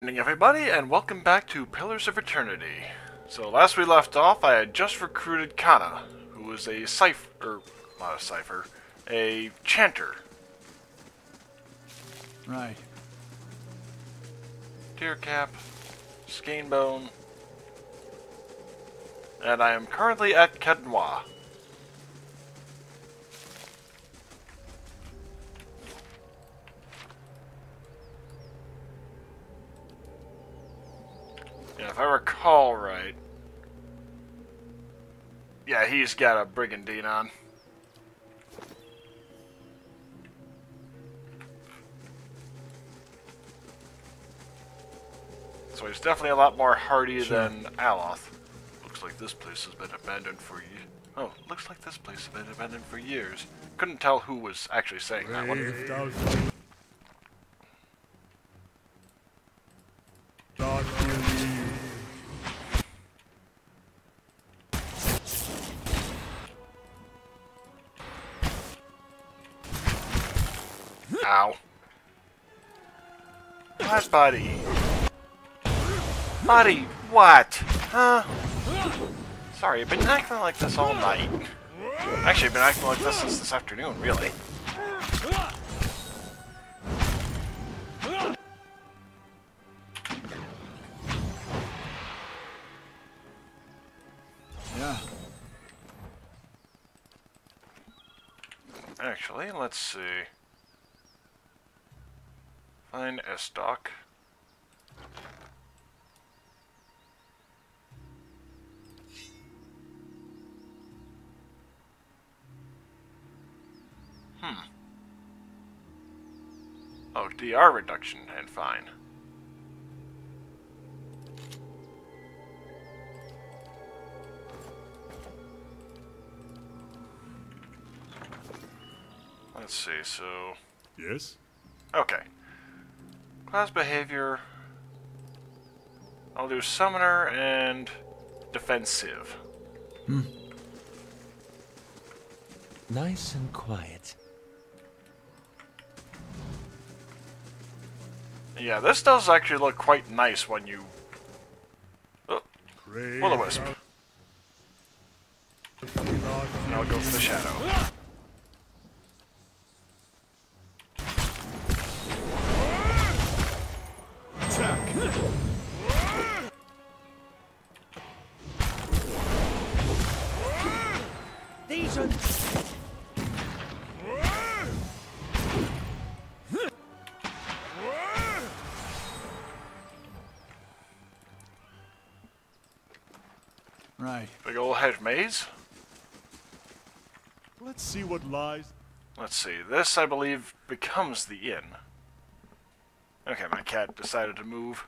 Good evening, everybody, and welcome back to Pillars of Eternity. So last we left off, I had just recruited Kana, who was a a chanter. Right. Deercap, Scanebone, and I am currently at Kednois. Yeah, if I recall right. Yeah, he's got a brigandine on. So he's definitely a lot more hardy than Aloth. Looks like this place has been abandoned for years. Oh, looks like this place has been abandoned for years. Couldn't tell who was actually saying that one. Ow. What, buddy? Buddy, what? Huh? Sorry, I've been acting like this all night. Actually, I've been acting like this since this afternoon, really. Yeah. Actually, let's see. Find Estoc. Oh, DR reduction, and fine. Let's see, so... Yes? Okay. Class behavior... I'll do summoner and defensive. Nice and quiet. Yeah, this does actually look quite nice when you... Oh, Will-O-Wisp. And I'll go for the shadow. These are... Right. Big ol' hedge maze. Let's see what lies. Let's see, this I believe becomes the inn. Okay, my cat decided to move.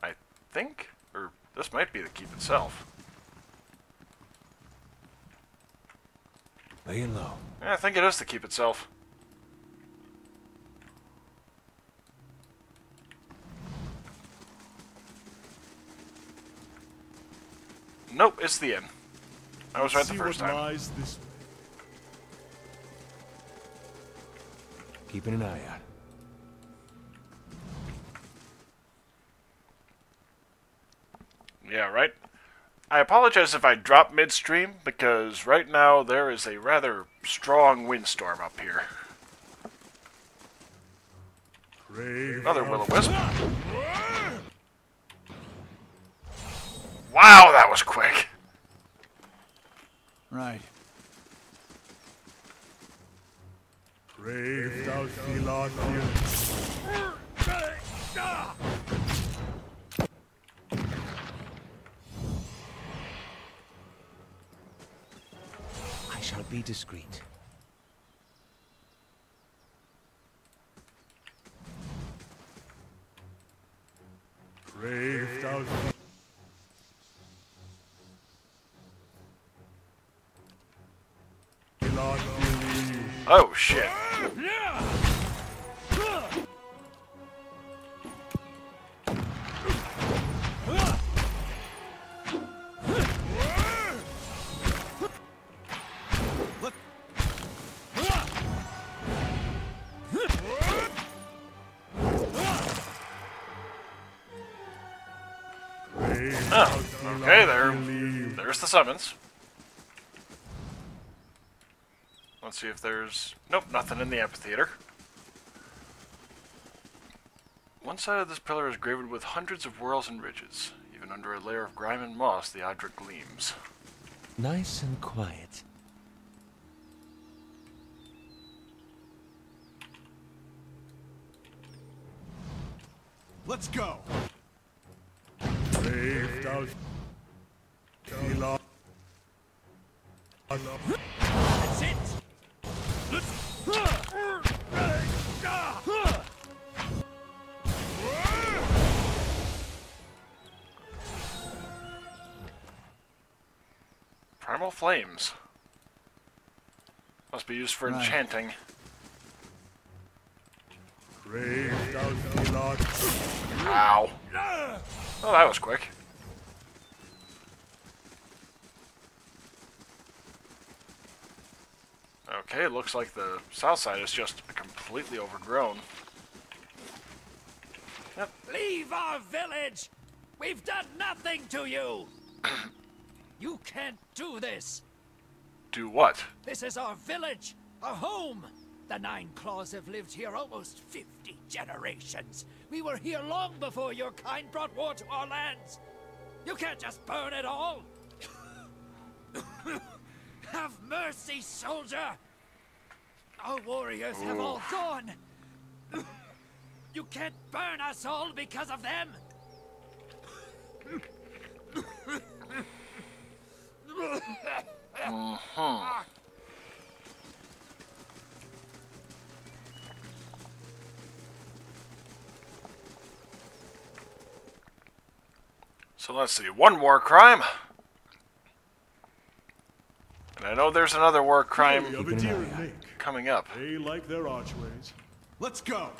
I think? Or this might be the keep itself. Laying low. Yeah, I think it is the keep itself. Nope, it's the inn. I was right the first time. Lies this... Keeping an eye out. Yeah, right? I apologize if I drop midstream, because right now there is a rather strong windstorm up here. Another Will-O-Wisp. Wow, that was quick! Right. Brave thou I shall be discreet. Brave thou... Oh, shit. Oh, okay, there's the summons. Let's see if there's... Nope, nothing in the amphitheater. One side of this pillar is graven with hundreds of whorls and ridges. Even under a layer of grime and moss, the object gleams. Nice and quiet. Let's go. Brave thou Fila. That's it! Primal flames. Must be used for enchanting. Brave thou Fila. Ow. Oh, that was quick. Okay, it looks like the south side is just completely overgrown. Yep. Leave our village! We've done nothing to you! You can't do this! Do what? This is our village, our home! The Nine Claws have lived here almost 50 generations. We were here long before your kind brought war to our lands. You can't just burn it all! Have mercy, soldier! Our warriors have all gone! You can't burn us all because of them! So let's see, one war crime. And I know there's another war crime Of a deer and mink. coming up. They like their archways. Let's go.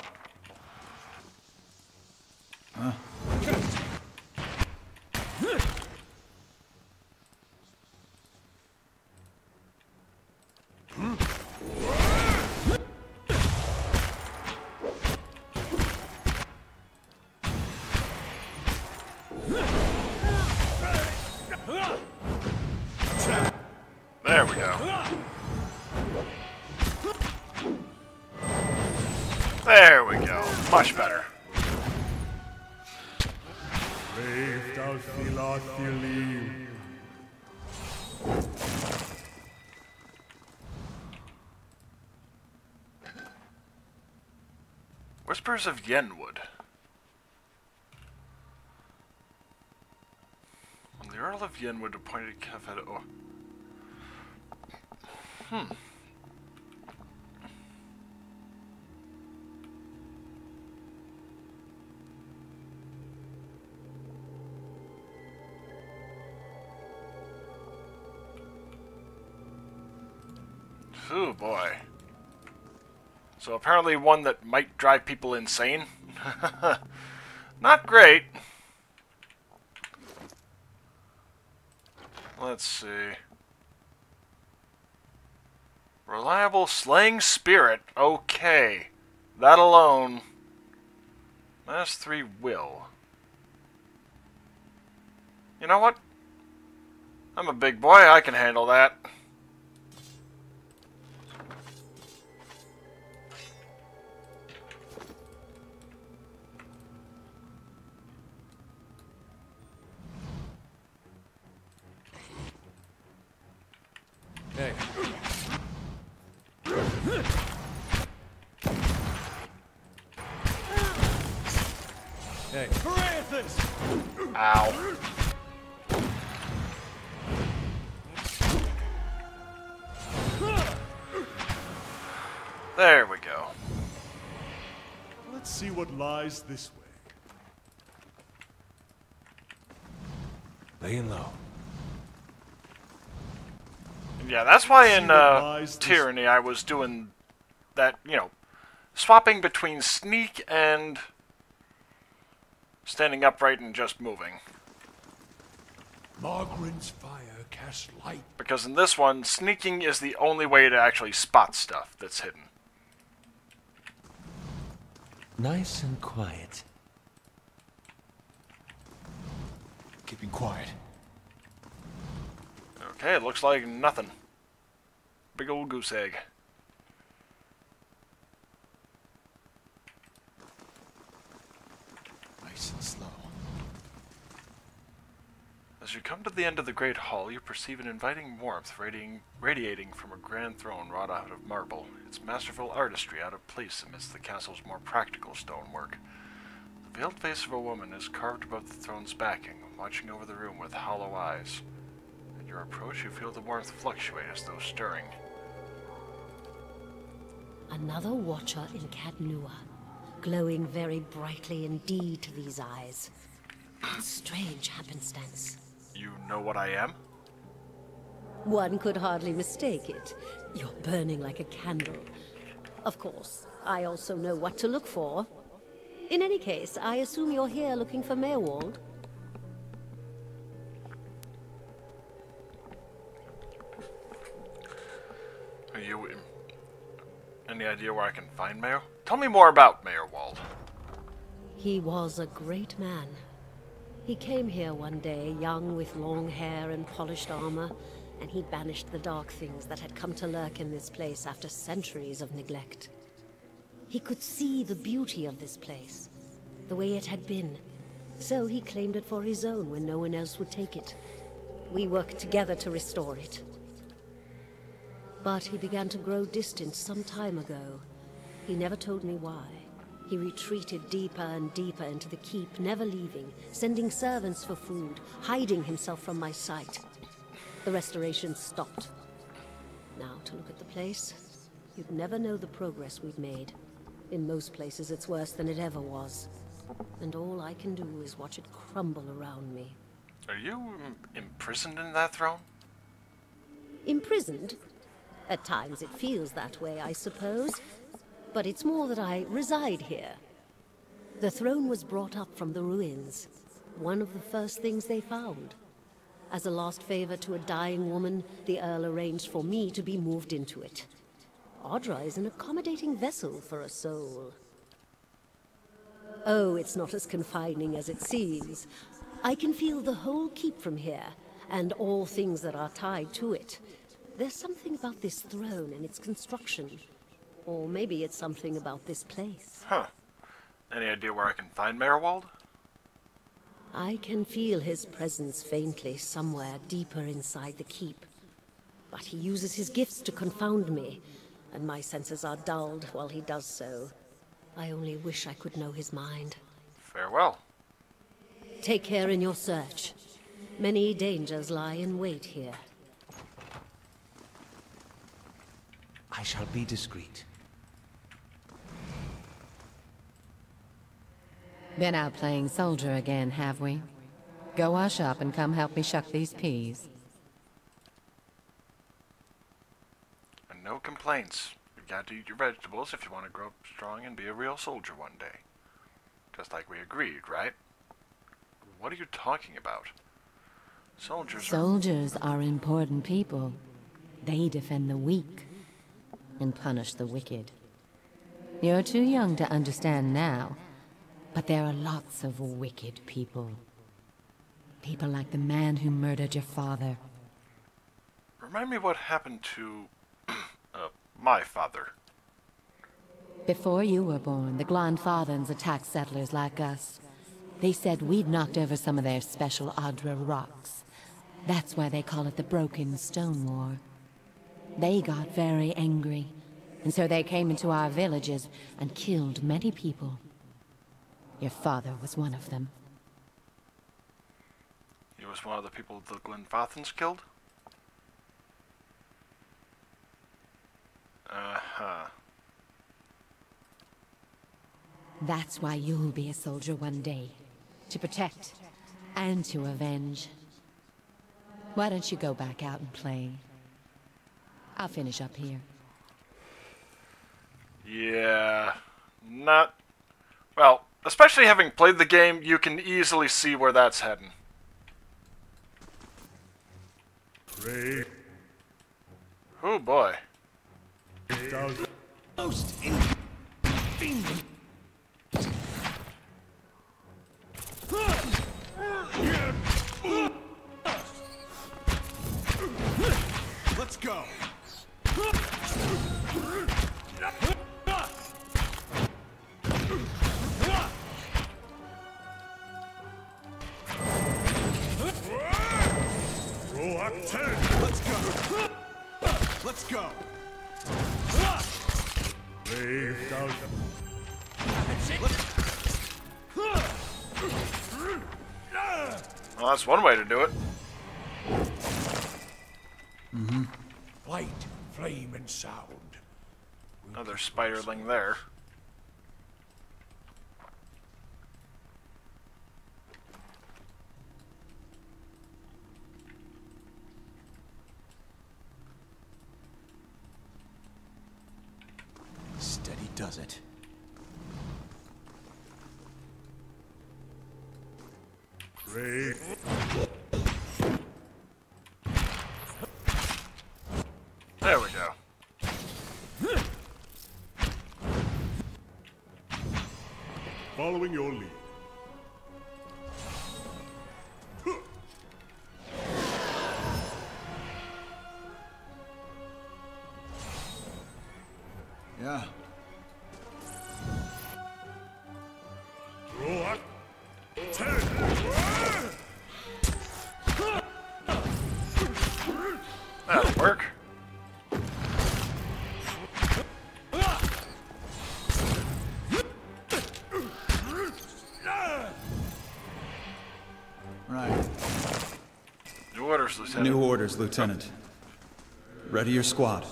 There we go. There we go. Much better. Brave thou Fila Fili. Whispers of Yenwood. When the Earl of Yenwood appointed Kefed... Oh. Oh boy. So apparently one that might drive people insane. Not great. Let's see. Reliable slaying spirit. Okay. That alone. -3 will. You know what? I'm a big boy. I can handle that. Hey. Hey. Ow. There we go. Let's see what lies this way. Laying low. Yeah, that's why in See what lies this- Tyranny I was doing that, you know, swapping between sneak and standing upright and just moving. Margren's fire casts light. Because in this one, sneaking is the only way to actually spot stuff that's hidden. Nice and quiet. keeping quiet. Okay, it looks like nothing. Big old goose egg. Nice and slow. As you come to the end of the great hall, you perceive an inviting warmth radiating from a grand throne wrought out of marble, its masterful artistry out of place amidst the castle's more practical stonework. The veiled face of a woman is carved above the throne's backing, watching over the room with hollow eyes. At your approach, you feel the warmth fluctuate as though stirring. Another watcher in Cadnua, glowing very brightly indeed to these eyes. Strange happenstance. You know what I am? One could hardly mistake it. You're burning like a candle. Of course, I also know what to look for. In any case, I assume you're here looking for Mayorwald? Are you... Any idea where I can find Mayor? Tell me more about Mayorwald. He was a great man. He came here one day, young with long hair and polished armor, and he banished the dark things that had come to lurk in this place after centuries of neglect. He could see the beauty of this place, the way it had been, so he claimed it for his own when no one else would take it. We worked together to restore it. But he began to grow distant some time ago. He never told me why. He retreated deeper and deeper into the keep, never leaving, sending servants for food, hiding himself from my sight. The restoration stopped. Now, to look at the place, you'd never know the progress we've made. In most places, it's worse than it ever was. And all I can do is watch it crumble around me. Are you imprisoned in that throne? Imprisoned? At times it feels that way, I suppose. But it's more that I reside here. The throne was brought up from the ruins. One of the first things they found. As a last favor to a dying woman, the Earl arranged for me to be moved into it. Audra is an accommodating vessel for a soul. Oh, it's not as confining as it seems. I can feel the whole keep from here, and all things that are tied to it. There's something about this throne and its construction. Or maybe it's something about this place. Huh. Any idea where I can find Mayorwald? I can feel his presence faintly somewhere deeper inside the keep. But he uses his gifts to confound me, and my senses are dulled while he does so. I only wish I could know his mind. Farewell. Take care in your search. Many dangers lie in wait here. I shall be discreet. Been out playing soldier again, have we? Go wash up and come help me shuck these peas. And no complaints. You got to eat your vegetables if you want to grow up strong and be a real soldier one day. Just like we agreed, right? What are you talking about? Soldiers are important people. They defend the weak and punish the wicked. You're too young to understand now, but there are lots of wicked people. People like the man who murdered your father. Remind me what happened to... my father. Before you were born, the Glanfathans attacked settlers like us. They said we'd knocked over some of their special Audra rocks. That's why they call it the Broken Stone War. They got very angry, and so they came into our villages and killed many people. Your father was one of them. He was one of the people the Glenfathans killed? Uh-huh. That's why you'll be a soldier one day. To protect and to avenge. Why don't you go back out and play? I'll finish up here. Yeah, not... Well, especially having played the game, you can easily see where that's heading. Pray. Oh boy. Most inconvenient. Let's go. Let's go. Brave Dalton. Well, that's one way to do it. Light, flame, and sound. Another spiderling there. Steady does it. Brave. There we go. Following your lead. Yeah. Roll up. Turn. That'll work. Right. New orders, Lieutenant. New orders, Lieutenant. Ready your squad.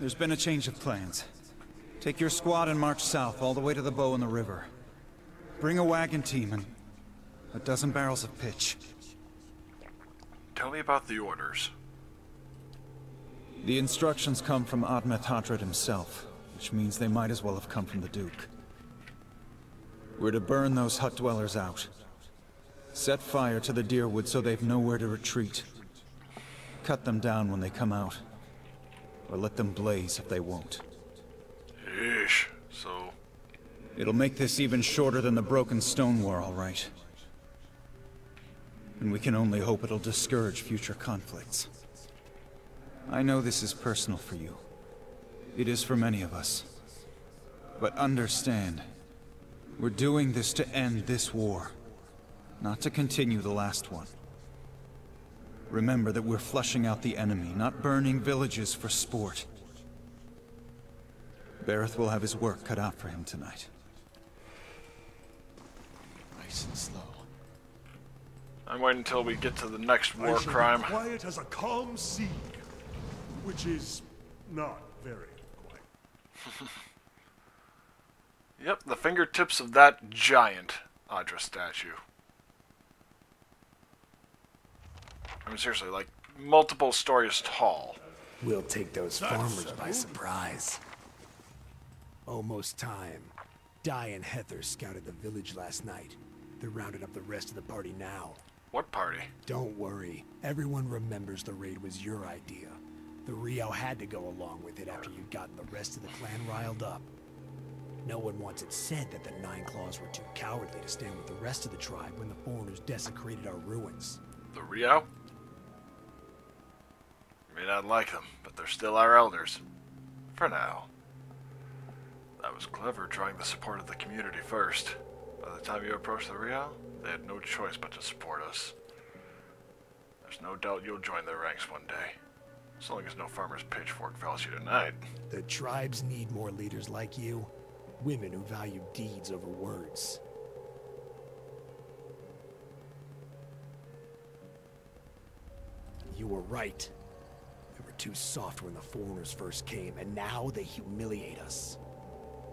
There's been a change of plans. Take your squad and march south all the way to the bow in the river. Bring a wagon team and a dozen barrels of pitch. Tell me about the orders. The instructions come from Admeth Hadred himself, which means they might as well have come from the Duke. We're to burn those hut dwellers out. Set fire to the Deerwood so they've nowhere to retreat. Cut them down when they come out. Or let them blaze if they won't. Yeesh. So, It'll make this even shorter than the Broken Stone War, all right. And we can only hope it'll discourage future conflicts. I know this is personal for you. It is for many of us. But understand, we're doing this to end this war, not to continue the last one. Remember that we're flushing out the enemy, not burning villages for sport. Bareth will have his work cut out for him tonight. Nice and slow. I'm waiting until we get to the next war I shall crime. be quiet as a calm sea, which is not very quiet. Yep, the fingertips of that giant Adra statue. I mean, seriously, like, multiple stories tall. We'll take those farmers by surprise. Almost time. Di and Heather scouted the village last night. They're rounding up the rest of the party now. What party? Don't worry. Everyone remembers the raid was your idea. The Rio had to go along with it after you'd gotten the rest of the clan riled up. No one wants it said that the Nine Claws were too cowardly to stand with the rest of the tribe when the foreigners desecrated our ruins. The Rio? You may not like them, but they're still our elders. For now. That was clever, drawing the support of the community first. By the time you approached the Rio, they had no choice but to support us. There's no doubt you'll join their ranks one day. As long as no farmer's pitchfork fells you tonight. The tribes need more leaders like you. Women who value deeds over words. You were right. We were too soft when the foreigners first came, and now they humiliate us.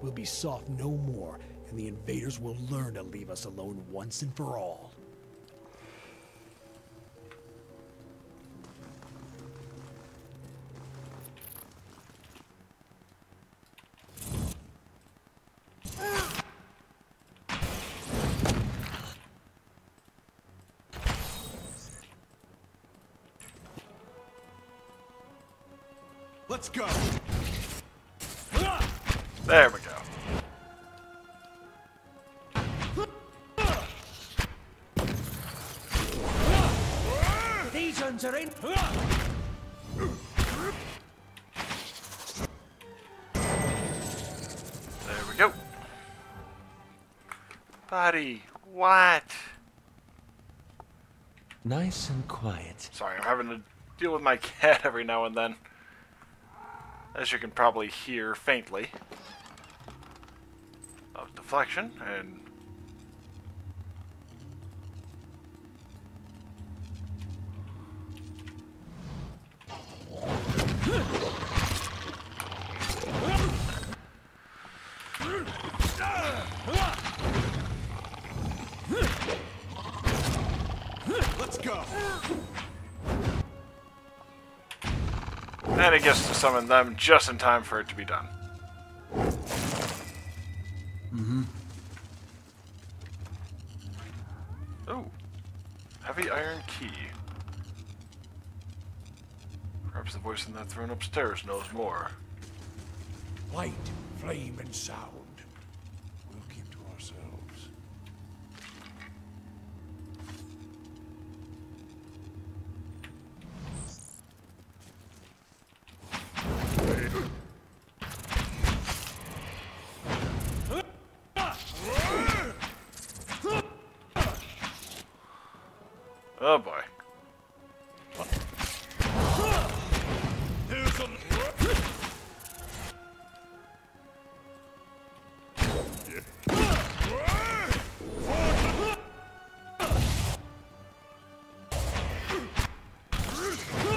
We'll be soft no more, and the invaders will learn to leave us alone once and for all. Let's go. There we go. These ones are in. There we go. Buddy, what? Nice and quiet. Sorry, I'm having to deal with my cat every now and then. As you can probably hear faintly. Of deflection, and... Let's go. And he gets to summon them just in time for it to be done. Ooh. Heavy iron key. Perhaps the voice in that throne upstairs knows more. Light, flame, and sound. We'll keep to ourselves. Oh boy.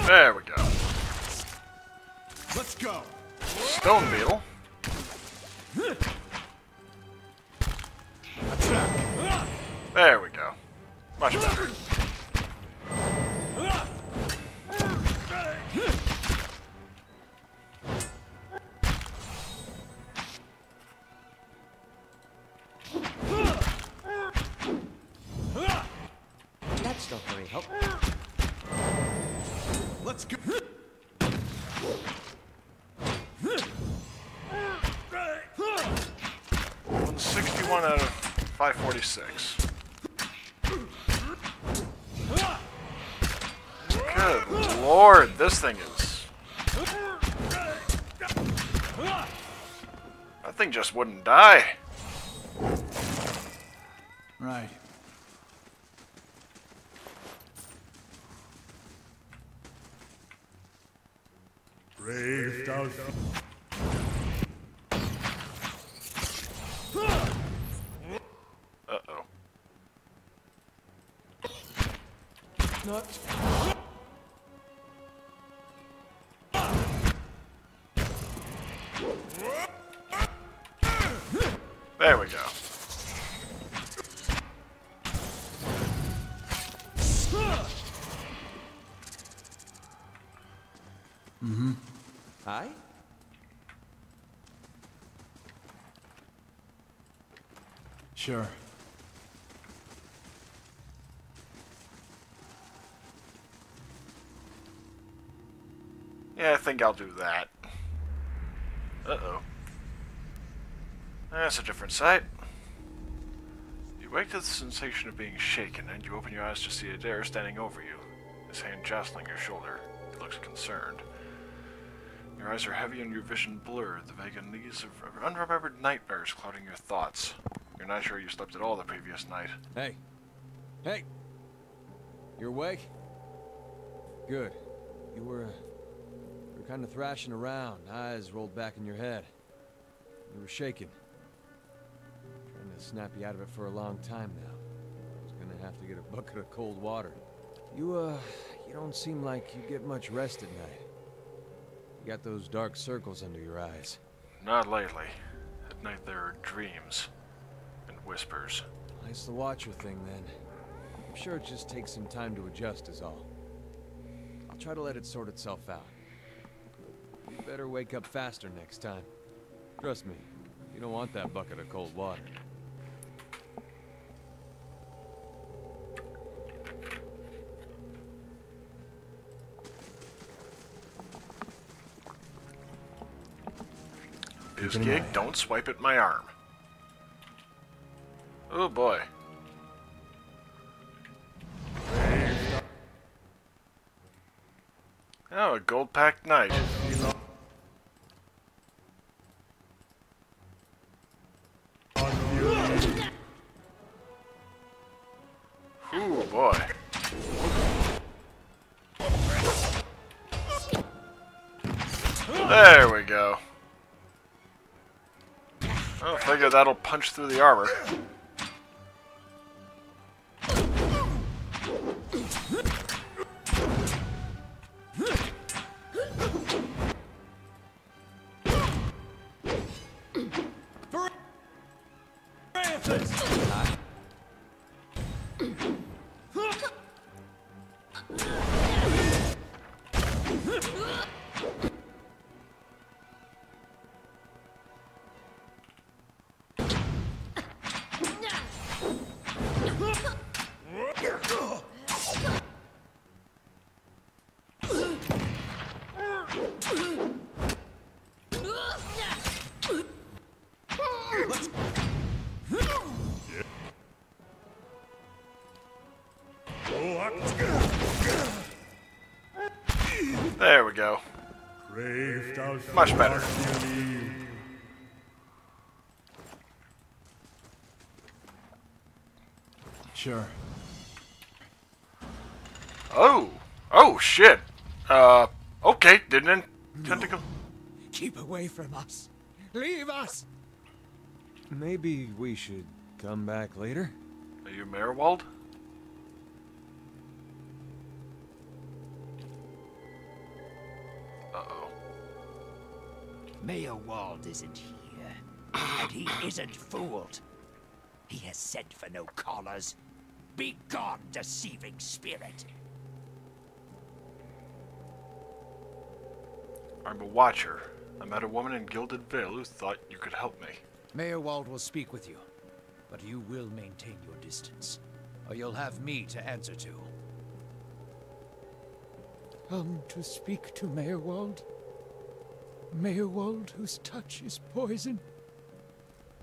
There we go. Let's go. Stone beetle. There we go. Much better. That's not very helpful. Let's go. 161 out of 546. Good lord, this thing is... That thing just wouldn't die. Right. Brave does. Uh-oh. There we go. Hi? Sure. Yeah, I think I'll do that. Uh-oh. That's a different sight. You wake to the sensation of being shaken, and you open your eyes to see Adair standing over you, his hand jostling your shoulder. He looks concerned. Your eyes are heavy and your vision blurred, the vague unease of unremembered nightmares clouding your thoughts. You're not sure you slept at all the previous night. Hey. Hey! You awake? Good. You were kind of thrashing around, eyes rolled back in your head. You were shaking. Trying to snap you out of it for a long time now. I was gonna have to get a bucket of cold water. You don't seem like you get much rest at night. You got those dark circles under your eyes. Not lately. At night there are dreams. And whispers. Nice the Watcher thing, then. I'm sure it just takes some time to adjust is all. I'll try to let it sort itself out. You better wake up faster next time. Trust me, you don't want that bucket of cold water. Gig, don't swipe at my arm. Oh boy. Oh, a gold-packed knight. There we go. I figure that'll punch through the armor. There we go. Much better. Sure. Oh! Oh, shit! Okay, didn't tentacle. Keep away from us. Leave us. Maybe we should come back later? Are you Merwald? Uh-oh. Mayor Wald isn't here, and he isn't fooled. He has sent for no callers. Be gone, deceiving spirit. I'm a watcher. I met a woman in Gilded Veil who thought you could help me. Mayor Wald will speak with you, but you will maintain your distance, or you'll have me to answer to. Come to speak to Mayor Wald? Mayor Wald, whose touch is poison?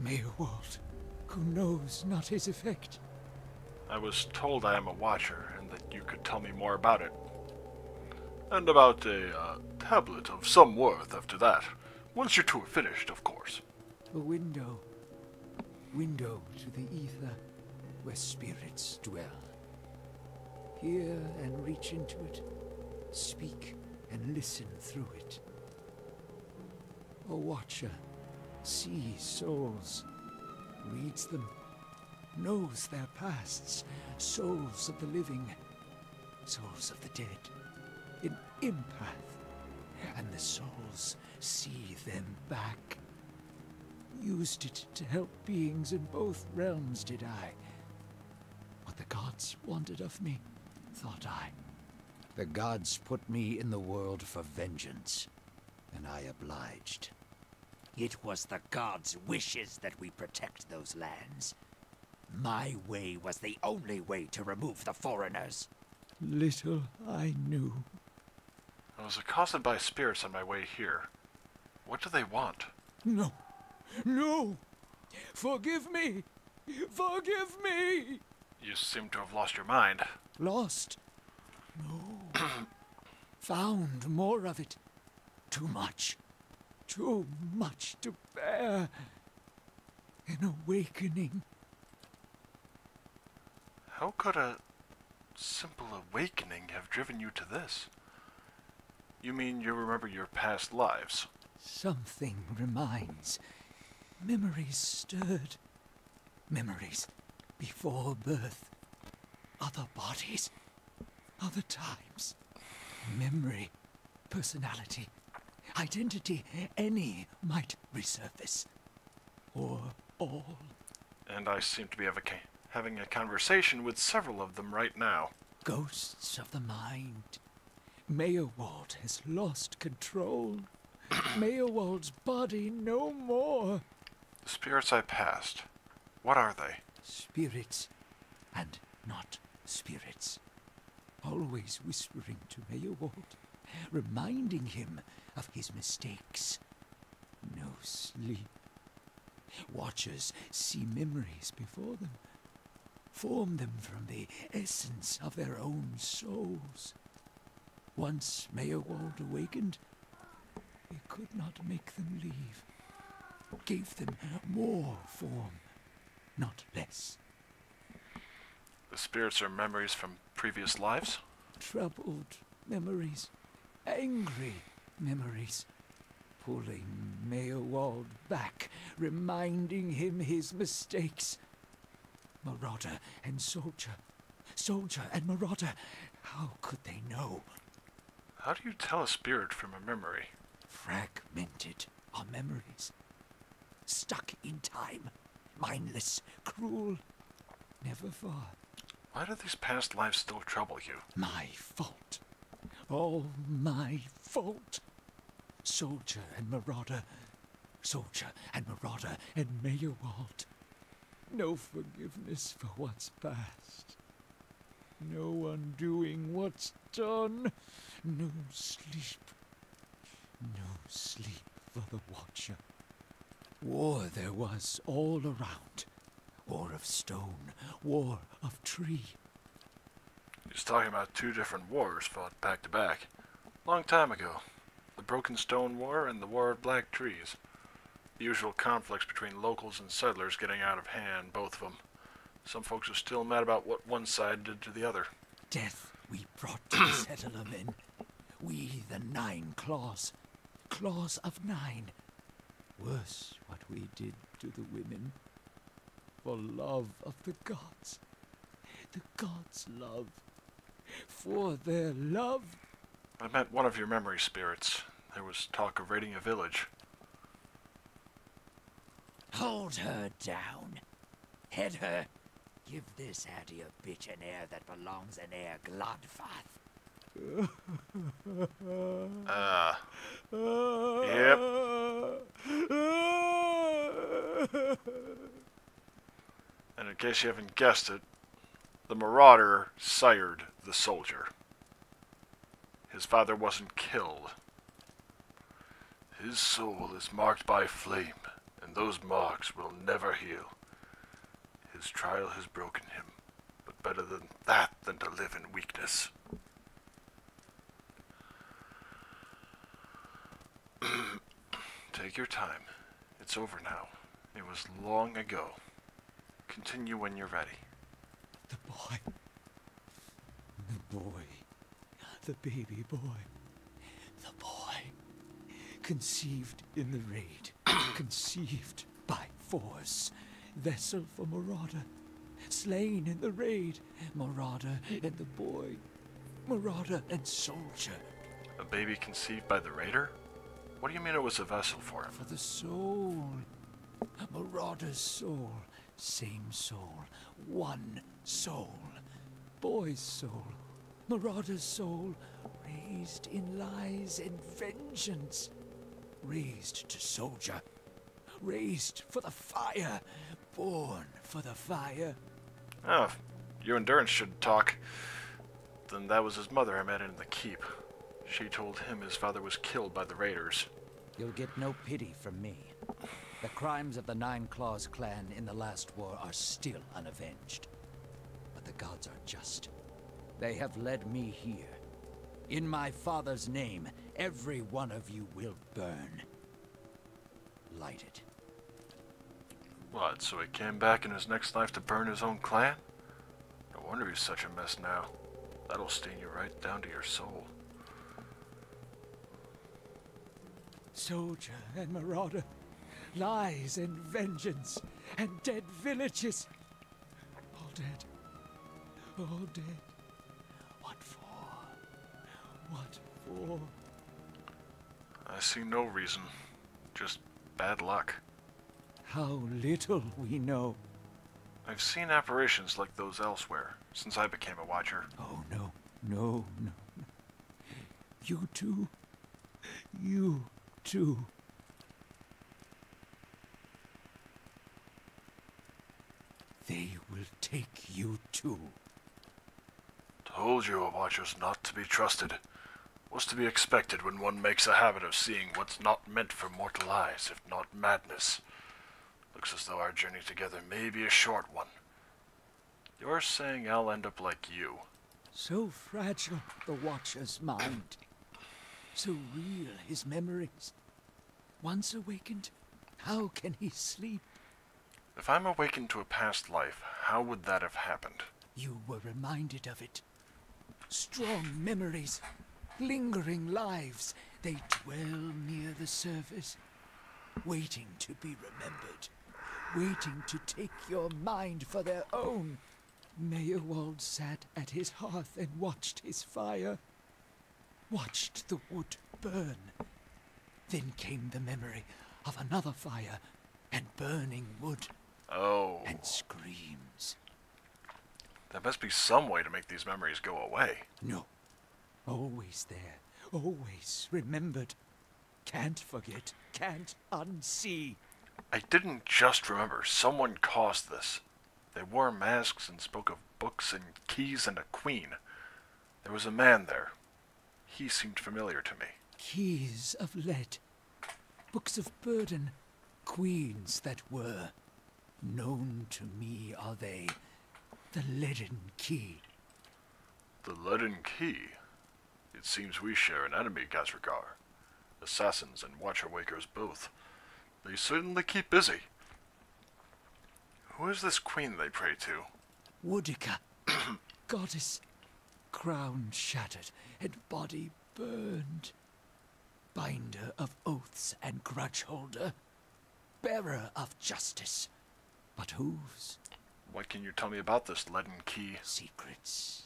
Mayor Wald, who knows not his effect? I was told I am a watcher, and that you could tell me more about it. And about a, tablet of some worth after that. Once you two are finished, of course. A window. Window to the ether, where spirits dwell. Hear and reach into it. Speak and listen through it. A watcher sees souls, reads them, knows their pasts, souls of the living, souls of the dead, an empath, and the souls see them back. Used it to help beings in both realms, did I. What the gods wanted of me, thought I. The gods put me in the world for vengeance, and I obliged. It was the gods' wishes that we protect those lands. My way was the only way to remove the foreigners. Little I knew. I was accosted by spirits on my way here. What do they want? No. No! Forgive me! Forgive me! You seem to have lost your mind. Lost? No. Found more of it. Too much. Too much to bear. An awakening. How could a simple awakening have driven you to this? You mean you remember your past lives? Something reminds. Memories stirred. Memories before birth. Other bodies. Other times. Memory. Personality. Identity. Any might resurface. Or all. And I seem to be having a conversation with several of them right now. Ghosts of the mind. Mayor Wald has lost control. Mayor Wald's body no more. The spirits I passed. What are they? Spirits, and not spirits. Always whispering to Mayor Wald, reminding him of his mistakes. No sleep. Watchers see memories before them, form them from the essence of their own souls. Once Mayor Wald awakened, he could not make them leave. Gave them more form, not less. The spirits are memories from previous lives? Troubled memories, angry memories, pulling Maywald back, reminding him his mistakes. Marauder and soldier. Soldier and marauder. How could they know? How do you tell a spirit from a memory? Fragmented are memories. Stuck in time. Mindless, cruel, never far. Why do these past lives still trouble you? My fault. All my fault. Soldier and marauder. Soldier and marauder and Maywald. No forgiveness for what's past. No undoing what's done. No sleep. No sleep for the Watcher. War there was all around. War of stone, war of tree. He's talking about two different wars fought back to back. Long time ago. The Broken Stone War and the War of Black Trees. The usual conflicts between locals and settlers getting out of hand, both of them. Some folks are still mad about what one side did to the other. Death we brought to the settler men. We, the 9 Claws. Claws of 9. Worse what we did to the women. For love of the gods. The gods' love. For their love. I met one of your memory spirits. There was talk of raiding a village. Hold her down. Head her. Give this Addy a bitch an heir that belongs in Air Glodfath. Yep. And in case you haven't guessed it, the Marauder sired the soldier. His father wasn't killed. His soul is marked by flame, and those marks will never heal. His trial has broken him, but better than that than to live in weakness. Take your time. It's over now. It was long ago. Continue when you're ready. The boy. The boy. The baby boy. The boy. Conceived in the raid. Conceived by force. Vessel for Marauder. Slain in the raid. Marauder and the boy. Marauder and soldier. A baby conceived by the raider? What do you mean it was a vessel for him? For the soul. Marauder's soul. Same soul. One soul. Boy's soul. Marauder's soul. Raised in lies and vengeance. Raised to soldier. Raised for the fire. Born for the fire. Oh, if you and Durrance should talk. Then that was his mother I met in the keep. She told him his father was killed by the raiders. You'll get no pity from me. The crimes of the 9 Claws clan in the last war are still unavenged. But the gods are just. They have led me here. In my father's name, every one of you will burn. Light it. What, so he came back in his next life to burn his own clan? No wonder he's such a mess now. That'll stain you right down to your soul. Soldier and marauder. Lies and vengeance. And dead villages. All dead. All dead. What for? What for? I see no reason. Just bad luck. How little we know. I've seen apparitions like those elsewhere, since I became a Watcher. Oh, no. No, no, no. You too. You too. They will take you too. Told you a Watcher's not to be trusted. What's to be expected when one makes a habit of seeing what's not meant for mortal eyes, if not madness? Looks as though our journey together may be a short one. You're saying I'll end up like you. So fragile, the Watcher's mind. So real, his memories. Once awakened, how can he sleep? If I'm awakened to a past life, how would that have happened? You were reminded of it. Strong memories, lingering lives. They dwell near the surface, waiting to be remembered, waiting to take your mind for their own. Meyerwald sat at his hearth and watched his fire, watched the wood burn. Then came the memory of another fire and burning wood. Oh. And screams. There must be some way to make these memories go away. No. Always there. Always remembered. Can't forget. Can't unsee. I didn't just remember. Someone caused this. They wore masks and spoke of books and keys and a queen. There was a man there. He seemed familiar to me. Keys of lead. Books of burden. Queens that were. Known to me are they. The leaden key. The leaden key? It seems we share an enemy, Khazrakar. Assassins and Watcher Wakers both. They certainly keep busy. Who is this queen they pray to? Woodica. Goddess. Crown shattered and body burned. Binder of oaths and grudge holder. Bearer of justice. But whose? What can you tell me about this leaden key? Secrets.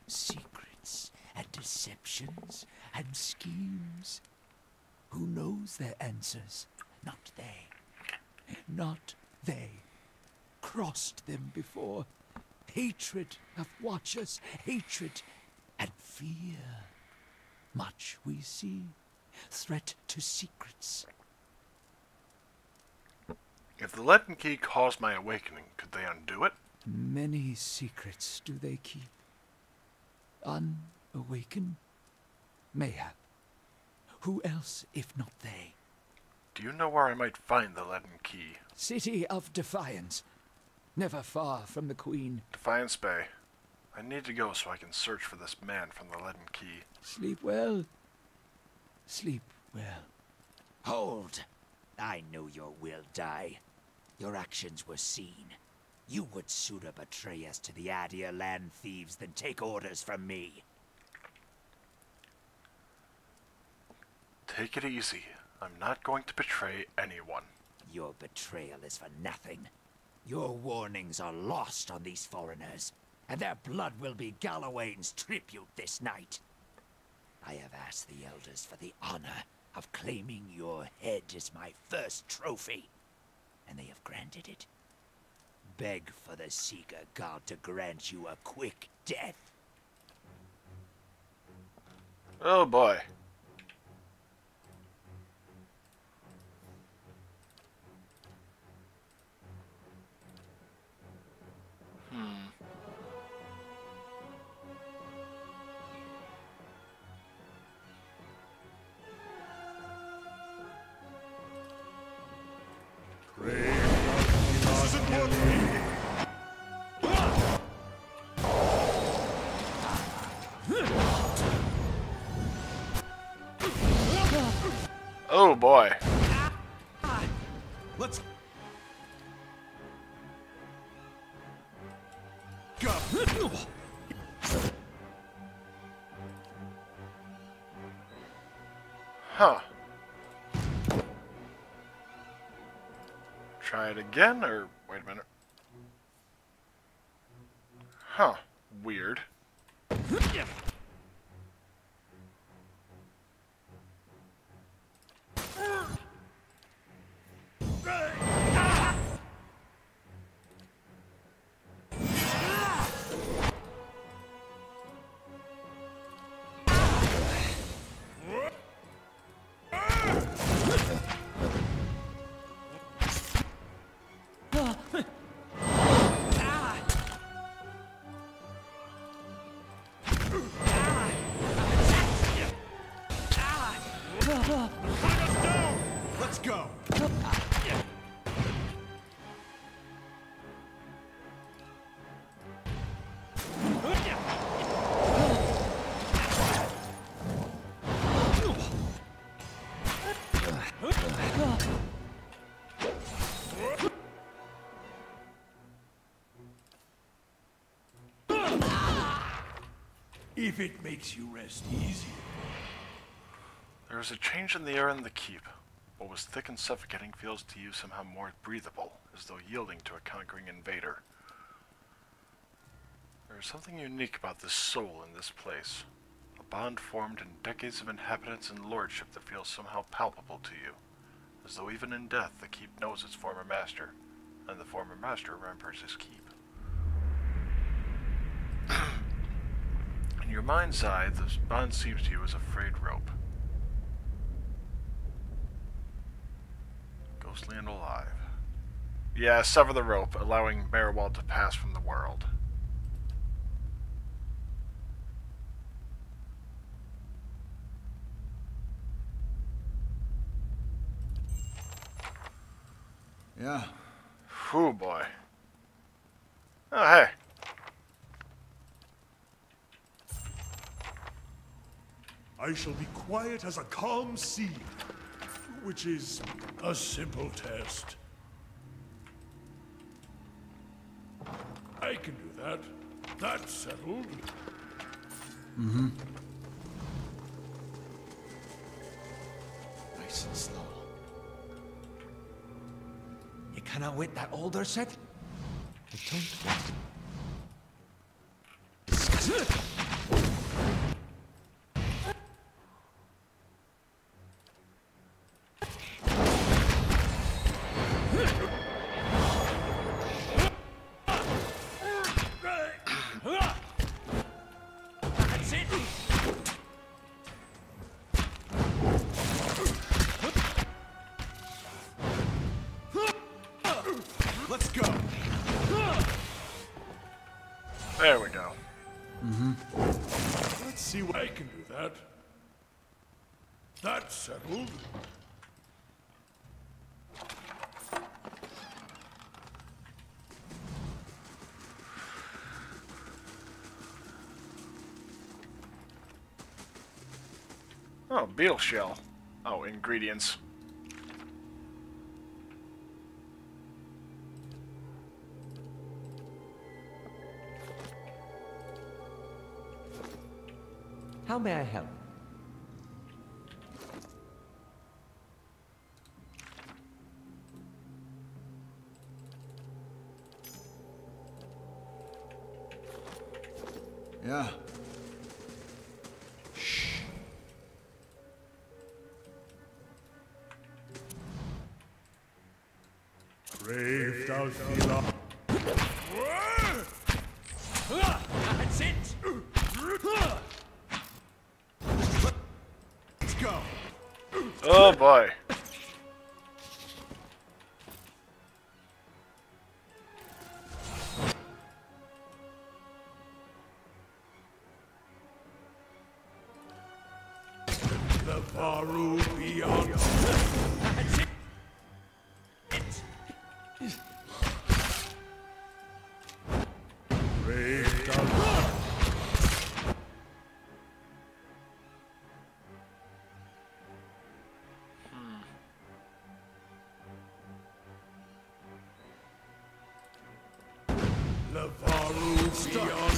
Secrets and deceptions and schemes. Who knows their answers? Not they. Not they. Crossed them before. Hatred of watchers, hatred and fear. Much we see. Threat to secrets. If the leaden key caused my awakening, could they undo it? Many secrets do they keep. Unawakened? Mayhap. Who else if not they? Do you know where I might find the leaden key? City of Defiance. Never far from the Queen. Defiance Bay. I need to go so I can search for this man from the leaden key. Sleep well. Sleep well. Hold! I know your will die. Your actions were seen. You would sooner betray us to the Adir land thieves than take orders from me. Take it easy. I'm not going to betray anyone. Your betrayal is for nothing. Your warnings are lost on these foreigners, and their blood will be Gallowayne's tribute this night. I have asked the elders for the honor of claiming your head as my first trophy, and they have granted it. Beg for the Seeker God to grant you a quick death. Oh boy. Oh boy. Let's go. Huh. Try it again, or wait a minute. Huh. Weird. Let's go. If it makes you rest easier. There is a change in the air in the keep. What was thick and suffocating feels to you somehow more breathable, as though yielding to a conquering invader. There is something unique about this soul in this place. A bond formed in decades of inhabitants and lordship that feels somehow palpable to you, as though even in death the keep knows its former master, and the former master remembers his keep. In your mind's eye, the bond seems to you as a frayed rope. Ghostly and alive. Yeah, sever the rope, allowing Marewald to pass from the world. Yeah. Whew, boy. Oh, hey. I shall be quiet as a calm sea, which is a simple test. I can do that. That's settled. Mm-hmm. Nice and slow. You cannot wait that older set? I don't. That's it! Let's go. There we go. Mm-hmm. Let's see what I can do that. That's settled. Oh, beetle shell. Oh, ingredients. How may I help? Yeah. Brave Dalfila. That's it! Let's go. Oh boy. The Varu beyond. That's it! Brave Dalfila. The Varu beyond.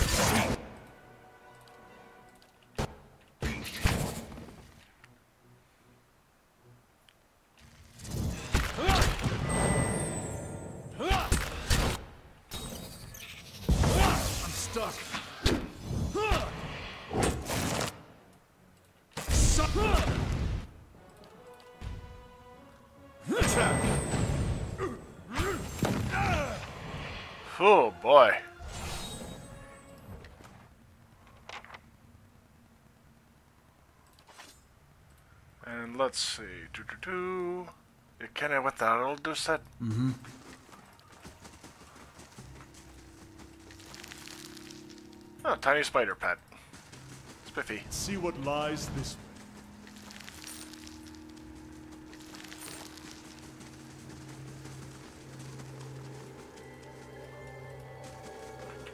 I'm stuck. Attack. Oh boy. And let's see. You can with that old do set. Mm-hmm. Oh, tiny spider pet. Spiffy. See what lies this way.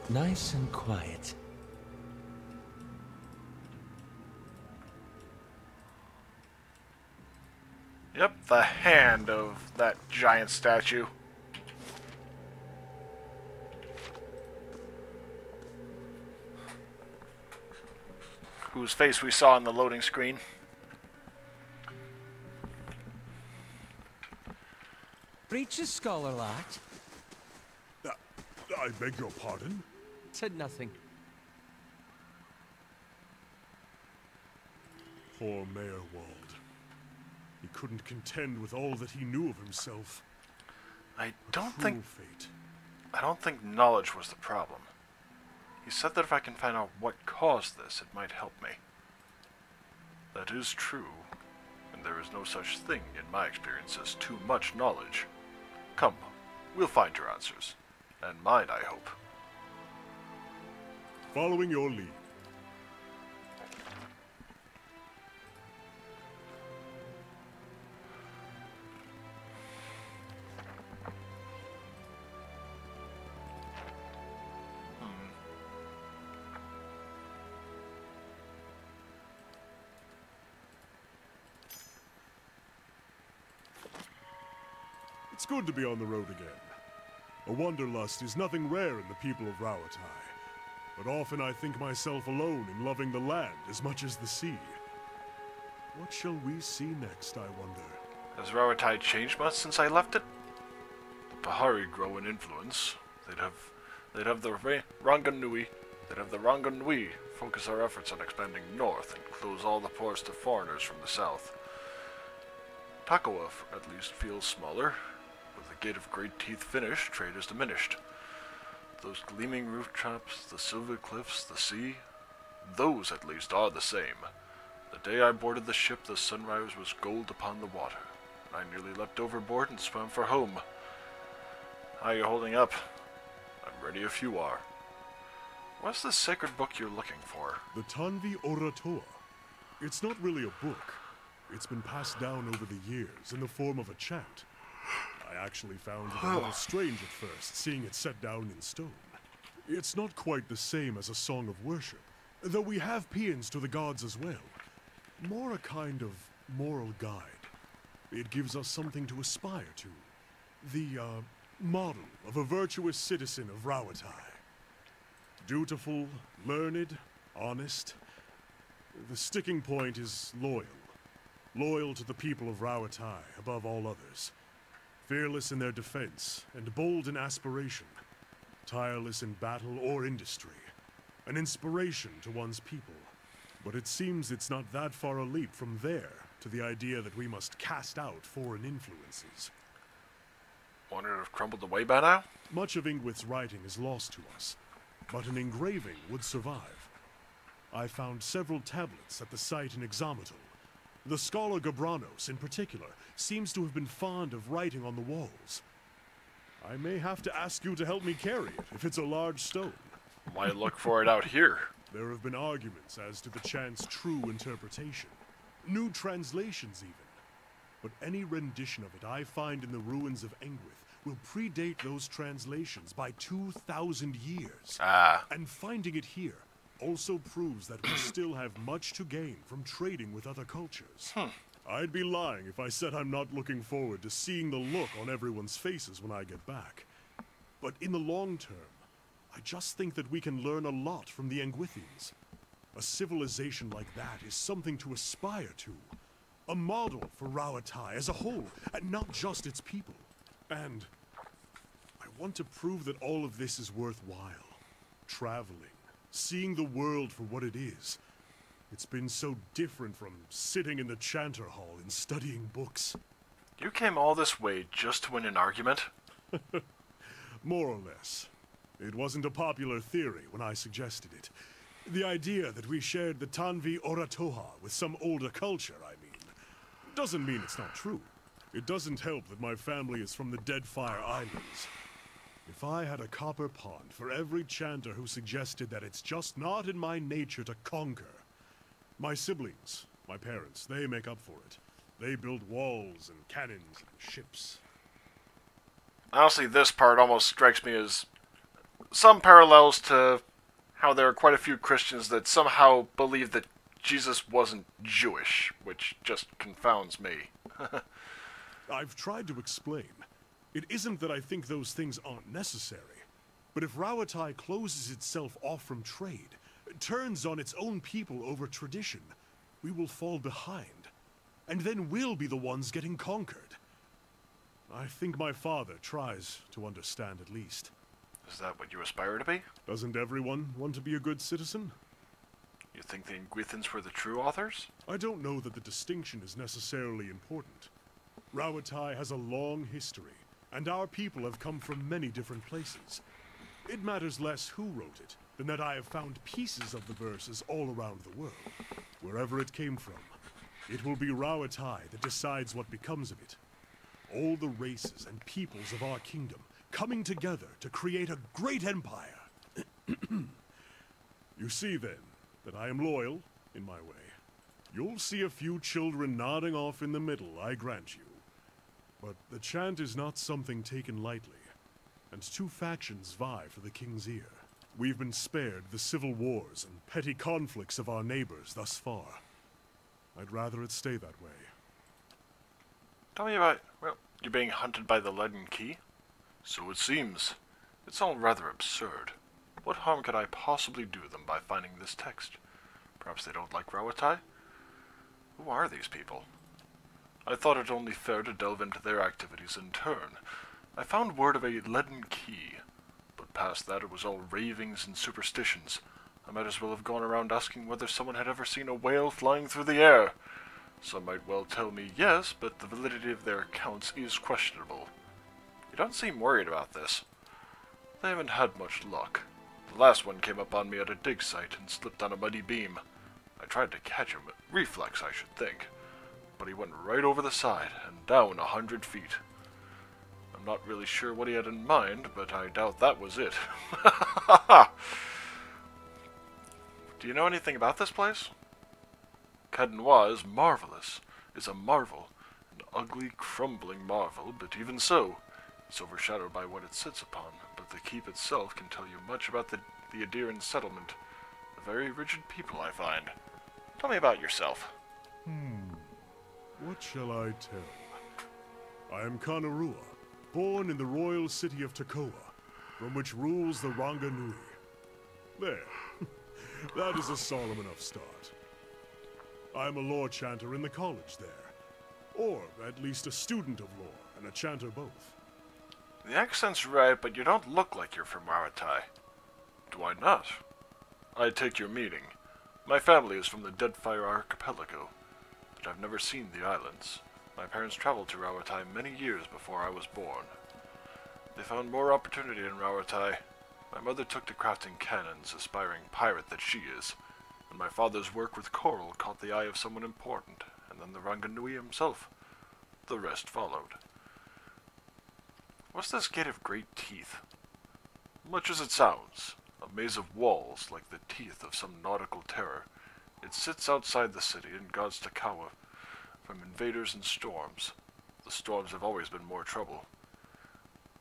Nice and quiet. Yep, the hand of that giant statue. Whose face we saw on the loading screen. Breaches, Scholar lad. I beg your pardon? Said nothing. Poor Meyerwald. He couldn't contend with all that he knew of himself. I don't think Fate. I don't think knowledge was the problem. He said that if I can find out what caused this, it might help me. That is true, and there is no such thing in my experience as too much knowledge. Come, we'll find your answers. And mine, I hope. Following your lead. It's good to be on the road again. A wanderlust is nothing rare in the people of Rauatai, but often I think myself alone in loving the land as much as the sea. What shall we see next, I wonder? Has Rauatai changed much since I left it? The Bahari grow in influence. They'd have the Ranganui. They'd have the Ranganui focus our efforts on expanding north and close all the ports to foreigners from the south. Takawa, at least, feels smaller. With the Gate of Great Teeth finished, trade is diminished. Those gleaming rooftops, the silver cliffs, the sea, those at least are the same. The day I boarded the ship, the sunrise was gold upon the water. I nearly leapt overboard and swam for home. How are you holding up? I'm ready if you are. What's the sacred book you're looking for? The Tanvi Oratoa. It's not really a book. It's been passed down over the years in the form of a chant. I actually found it a little strange at first, seeing it set down in stone. It's not quite the same as a song of worship, though we have paeans to the gods as well. More a kind of moral guide. It gives us something to aspire to. The, model of a virtuous citizen of Rauatai. Dutiful, learned, honest. The sticking point is loyal. Loyal to the people of Rauatai above all others. Fearless in their defense, and bold in aspiration. Tireless in battle or industry. An inspiration to one's people. But it seems it's not that far a leap from there to the idea that we must cast out foreign influences. Wonder if it crumbled away by now? Much of Ingwith's writing is lost to us, but an engraving would survive. I found several tablets at the site in Examitol. The scholar Gabranos, in particular, seems to have been fond of writing on the walls. I may have to ask you to help me carry it, if it's a large stone. Why look for it out here? There have been arguments as to the chant's true interpretation. New translations, even. But any rendition of it I find in the ruins of Engwith will predate those translations by 2,000 years. And finding it here also proves that we still have much to gain from trading with other cultures. I'd be lying if I said I'm not looking forward to seeing the look on everyone's faces when I get back. But in the long term, I just think that we can learn a lot from the Engwithians. A civilization like that is something to aspire to. A model for Rauatai as a whole, and not just its people. And I want to prove that all of this is worthwhile. Traveling. Seeing the world for what it is. It's been so different from sitting in the Chanter Hall and studying books. You came all this way just to win an argument? More or less. It wasn't a popular theory when I suggested it. The idea that we shared the Tanvi Oratoha with some older culture, I mean. Doesn't mean it's not true. It doesn't help that my family is from the Deadfire Islands. If I had a copper pond for every chanter who suggested that it's just not in my nature to conquer. My siblings, my parents, they make up for it. They build walls and cannons and ships. Honestly, this part almost strikes me as some parallels to how there are quite a few Christians that somehow believe that Jesus wasn't Jewish, which just confounds me. I've tried to explain. It isn't that I think those things aren't necessary, but if Rauatai closes itself off from trade, turns on its own people over tradition, we will fall behind, and then we'll be the ones getting conquered. I think my father tries to understand at least. Is that what you aspire to be? Doesn't everyone want to be a good citizen? You think the Ingwithans were the true authors? I don't know that the distinction is necessarily important. Rauatai has a long history, and our people have come from many different places. It matters less who wrote it than that I have found pieces of the verses all around the world. Wherever it came from, it will be Rauatai that decides what becomes of it. All the races and peoples of our kingdom coming together to create a great empire. You see, then, that I am loyal in my way. You'll see a few children nodding off in the middle, I grant you. But the chant is not something taken lightly, and two factions vie for the king's ear. We've been spared the civil wars and petty conflicts of our neighbors thus far. I'd rather it stay that way. Tell me about, well, you're being hunted by the Leaden Key? So it seems. It's all rather absurd. What harm could I possibly do them by finding this text? Perhaps they don't like Rauatai? Who are these people? I thought it only fair to delve into their activities in turn. I found word of a Leaden Key, but past that it was all ravings and superstitions. I might as well have gone around asking whether someone had ever seen a whale flying through the air. Some might well tell me yes, but the validity of their accounts is questionable. You don't seem worried about this. They haven't had much luck. The last one came up on me at a dig site and slipped on a muddy beam. I tried to catch him, reflex I should think, but he went right over the side and down 100 feet. I'm not really sure what he had in mind, but I doubt that was it. Do you know anything about this place? Cadenois is marvelous, is a marvel, an ugly, crumbling marvel, but even so, it's overshadowed by what it sits upon. But the keep itself can tell you much about the Adiran settlement. A very rigid people, I find. Tell me about yourself. What shall I tell? I am Kanarua, born in the royal city of Takoa, from which rules the Ranganui. There. That is a solemn enough start. I am a lore chanter in the college there. Or at least a student of lore, and a chanter both. The accent's right, but you don't look like you're from Rauatai. Do I not? I take your meaning. My family is from the Deadfire Archipelago, but I've never seen the islands. My parents traveled to Rauatai many years before I was born. They found more opportunity in Rauatai. My mother took to crafting cannons, aspiring pirate that she is, and my father's work with coral caught the eye of someone important, and then the Ranganui himself. The rest followed. What's this Gate of Great Teeth? Much as it sounds, a maze of walls like the teeth of some nautical terror. It sits outside the city and guards Takawa from invaders and storms. The storms have always been more trouble.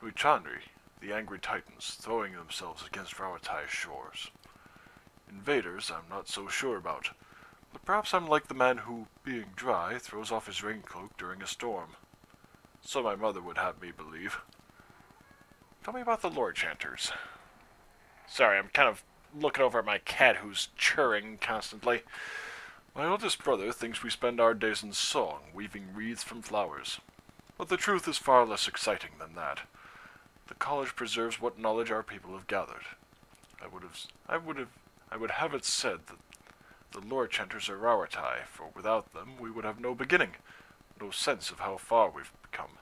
Huichanri, the angry titans, throwing themselves against Rauatai's shores. Invaders I'm not so sure about, but perhaps I'm like the man who, being dry, throws off his raincoat during a storm. So my mother would have me believe. Tell me about the lore chanters. Sorry, I'm kind of looking over at my cat who's churring constantly. My oldest brother thinks we spend our days in song, weaving wreaths from flowers. But the truth is far less exciting than that. The college preserves what knowledge our people have gathered. I would have it said that the lore chanters are Rauatai, for without them we would have no beginning, no sense of how far we've become.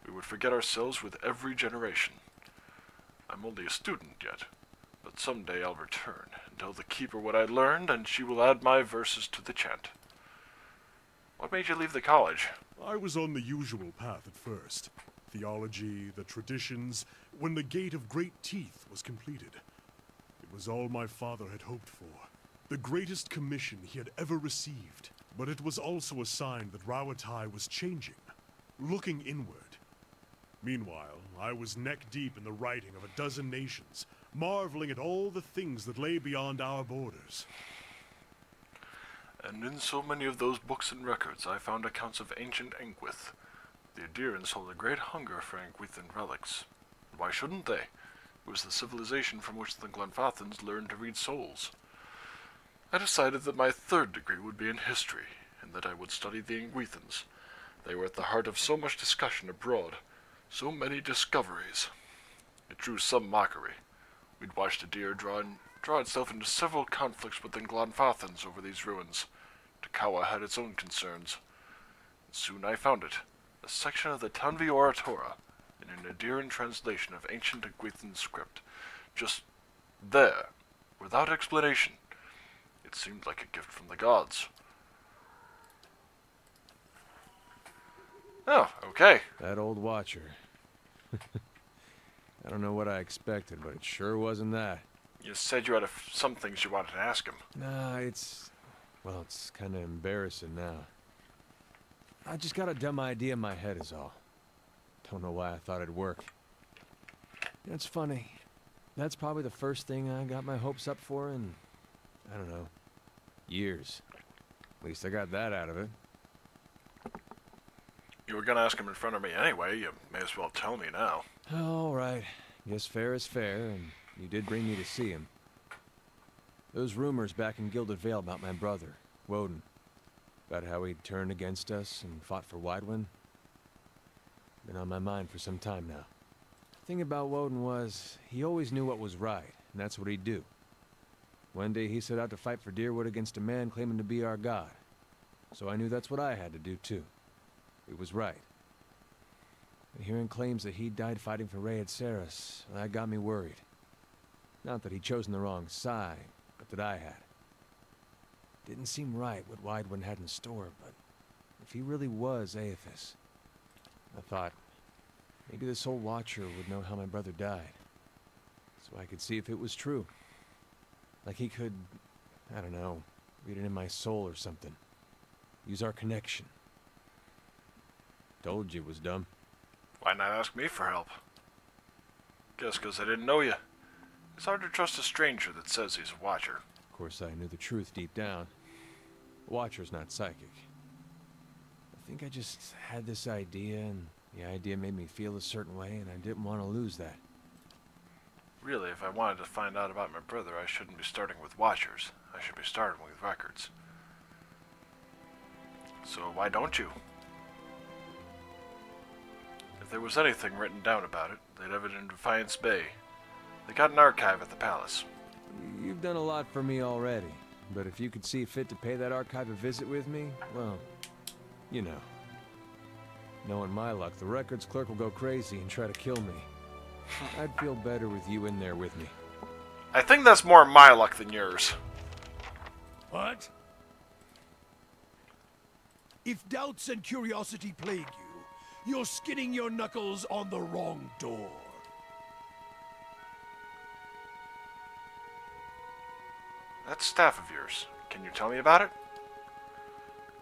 We would forget ourselves with every generation. I'm only a student yet, but someday I'll return and tell the keeper what I learned, and she will add my verses to the chant. What made you leave the college? I was on the usual path at first. Theology, the traditions, when the Gate of Great Teeth was completed. It was all my father had hoped for. The greatest commission he had ever received. But it was also a sign that Rauatai was changing, looking inward. Meanwhile, I was neck-deep in the writing of a dozen nations, marveling at all the things that lay beyond our borders. And in so many of those books and records I found accounts of ancient Engwith. The Adirans hold a great hunger for Engwithan relics. Why shouldn't they? It was the civilization from which the Glenfathans learned to read souls. I decided that my third degree would be in history, and that I would study the Engwithans. They were at the heart of so much discussion abroad, so many discoveries. It drew some mockery. We'd watched a deer draw itself into several conflicts with the Glanfathans over these ruins. Takawa had its own concerns. And soon I found it, a section of the Tanvi Oratora, in an Adiran translation of ancient Aguithan script. Just there, without explanation. It seemed like a gift from the gods. Oh, okay. That old Watcher. I don't know what I expected, but it sure wasn't that. You said you had some things you wanted to ask him. Nah, well, it's kind of embarrassing now. I just got a dumb idea in my head is all. Don't know why I thought it'd work. It's funny. That's probably the first thing I got my hopes up for in, I don't know, years. At least I got that out of it. You were gonna ask him in front of me anyway. You may as well tell me now. All right. Guess fair is fair, and you did bring me to see him. Those rumors back in Gilded Vale about my brother, Woden. About how he'd turned against us and fought for Weidwin. Been on my mind for some time now. The thing about Woden was, he always knew what was right, and that's what he'd do. One day he set out to fight for Dyrwood against a man claiming to be our god. So I knew that's what I had to do too. It was right. And hearing claims that he died fighting for Rayed Saris, that got me worried. Not that he'd chosen the wrong side, but that I had. Didn't seem right what Weidwin had in store, but if he really was Aethys, I thought maybe this old Watcher would know how my brother died, so I could see if it was true. Like he could, I don't know, read it in my soul or something. Use our connection. Told you it was dumb. Why not ask me for help? Guess 'cause I didn't know you. It's hard to trust a stranger that says he's a Watcher. Of course, I knew the truth deep down. A Watcher's not psychic. I think I just had this idea, and the idea made me feel a certain way, and I didn't want to lose that. Really, if I wanted to find out about my brother, I shouldn't be starting with Watchers. I should be starting with records. So why don't you? If there was anything written down about it, they'd have it in Defiance Bay. They got an archive at the palace. You've done a lot for me already, but if you could see fit to pay that archive a visit with me, well, you know. Knowing my luck, the records clerk will go crazy and try to kill me. I'd feel better with you in there with me. I think that's more my luck than yours. What? If doubts and curiosity plague you, you're skidding your knuckles on the wrong door. That staff of yours, can you tell me about it?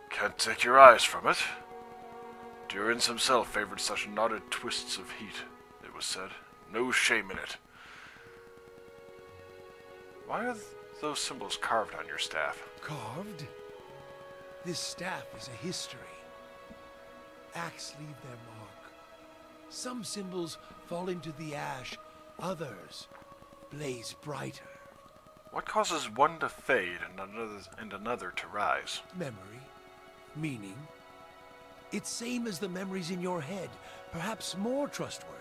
Can't take your eyes from it. Durance himself favored such knotted twists of heat, it was said. No shame in it. Why are those symbols carved on your staff? Carved? This staff is a history. Acts leave their mark. Some symbols fall into the ash, others blaze brighter. What causes one to fade and another to rise? Memory, meaning. It's same as the memories in your head, perhaps more trustworthy.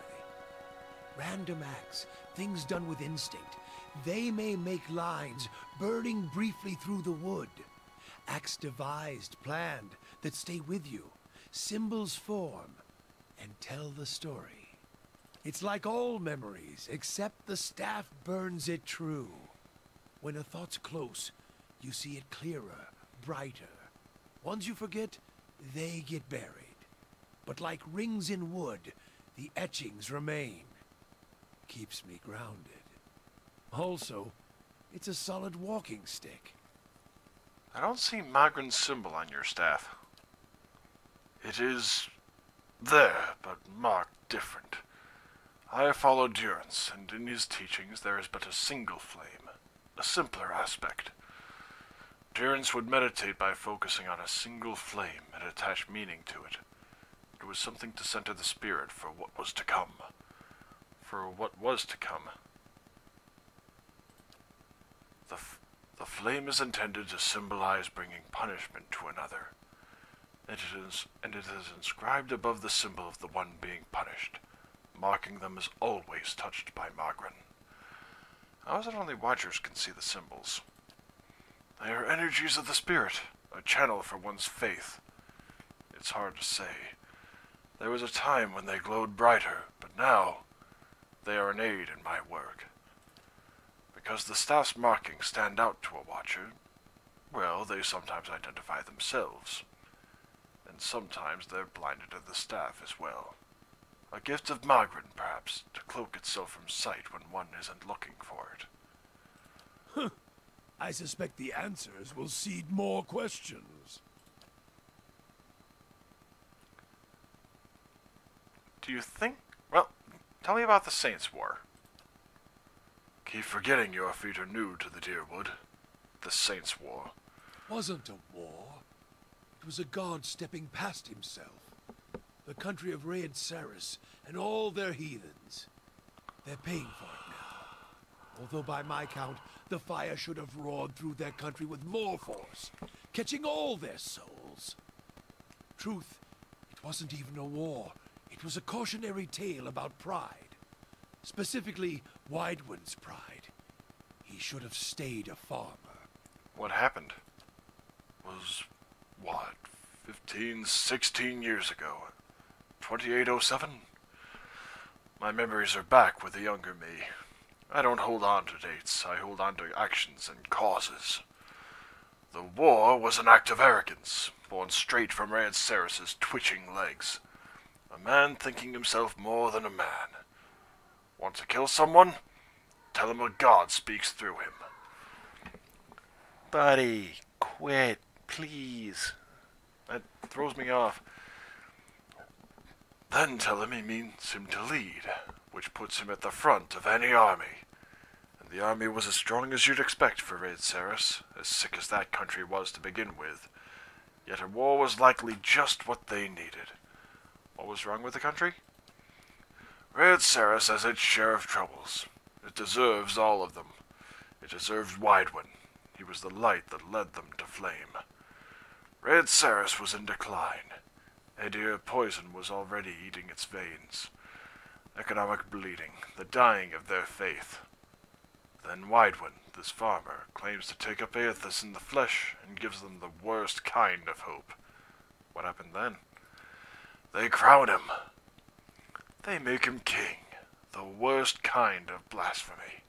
Random acts, things done with instinct. They may make lines burning briefly through the wood. Acts devised, planned, that stay with you. Symbols form and tell the story. It's like all memories, except the staff burns it true. When a thought's close, you see it clearer, brighter. Ones you forget, they get buried. But like rings in wood, the etchings remain. Keeps me grounded. Also, it's a solid walking stick. I don't see Magrin's symbol on your staff. It is there, but marked different. I follow Durance, and in his teachings there is but a single flame, a simpler aspect. Durance would meditate by focusing on a single flame and attach meaning to it. It was something to center the spirit for what was to come. For what was to come. The flame is intended to symbolize bringing punishment to another. and it is inscribed above the symbol of the one being punished, marking them as always touched by Magrin. How is it only Watchers can see the symbols? They are energies of the spirit, a channel for one's faith. It's hard to say. There was a time when they glowed brighter, but now they are an aid in my work. Because the staff's markings stand out to a Watcher, well, they sometimes identify themselves. And sometimes they're blinded to the staff as well. A gift of Magrin, perhaps, to cloak itself from sight when one isn't looking for it. I suspect the answers will seed more questions. Do you think... Well, tell me about the Saints' War. Keep forgetting your feet are new to the Deerwood. The Saints' War. Wasn't a war. It was a god stepping past himself. The country of Raed Saris and all their heathens. They're paying for it now. Although by my count, the fire should have roared through their country with more force, catching all their souls. Truth, it wasn't even a war. It was a cautionary tale about pride. Specifically, Widewind's pride. He should have stayed a farmer. What happened? Was, what, 15, 16 years ago? 2807? My memories are back with the younger me. I don't hold on to dates, I hold on to actions and causes. The war was an act of arrogance, born straight from Raed Saris' twitching legs. A man thinking himself more than a man. Want to kill someone? Tell him a god speaks through him. Buddy, quit, please. That throws me off. Then tell him he means him to lead, which puts him at the front of any army. And the army was as strong as you'd expect for Raed Saris, as sick as that country was to begin with. Yet a war was likely just what they needed. What was wrong with the country? Raed Saris has its share of troubles. It deserves all of them. It deserved Widewind. He was the light that led them to flame. Raed Saris was in decline. Adir poison was already eating its veins. Economic bleeding, the dying of their faith. Then Widewind, this farmer, claims to take up Aethys in the flesh and gives them the worst kind of hope. What happened then? They crown him. They make him king, the worst kind of blasphemy.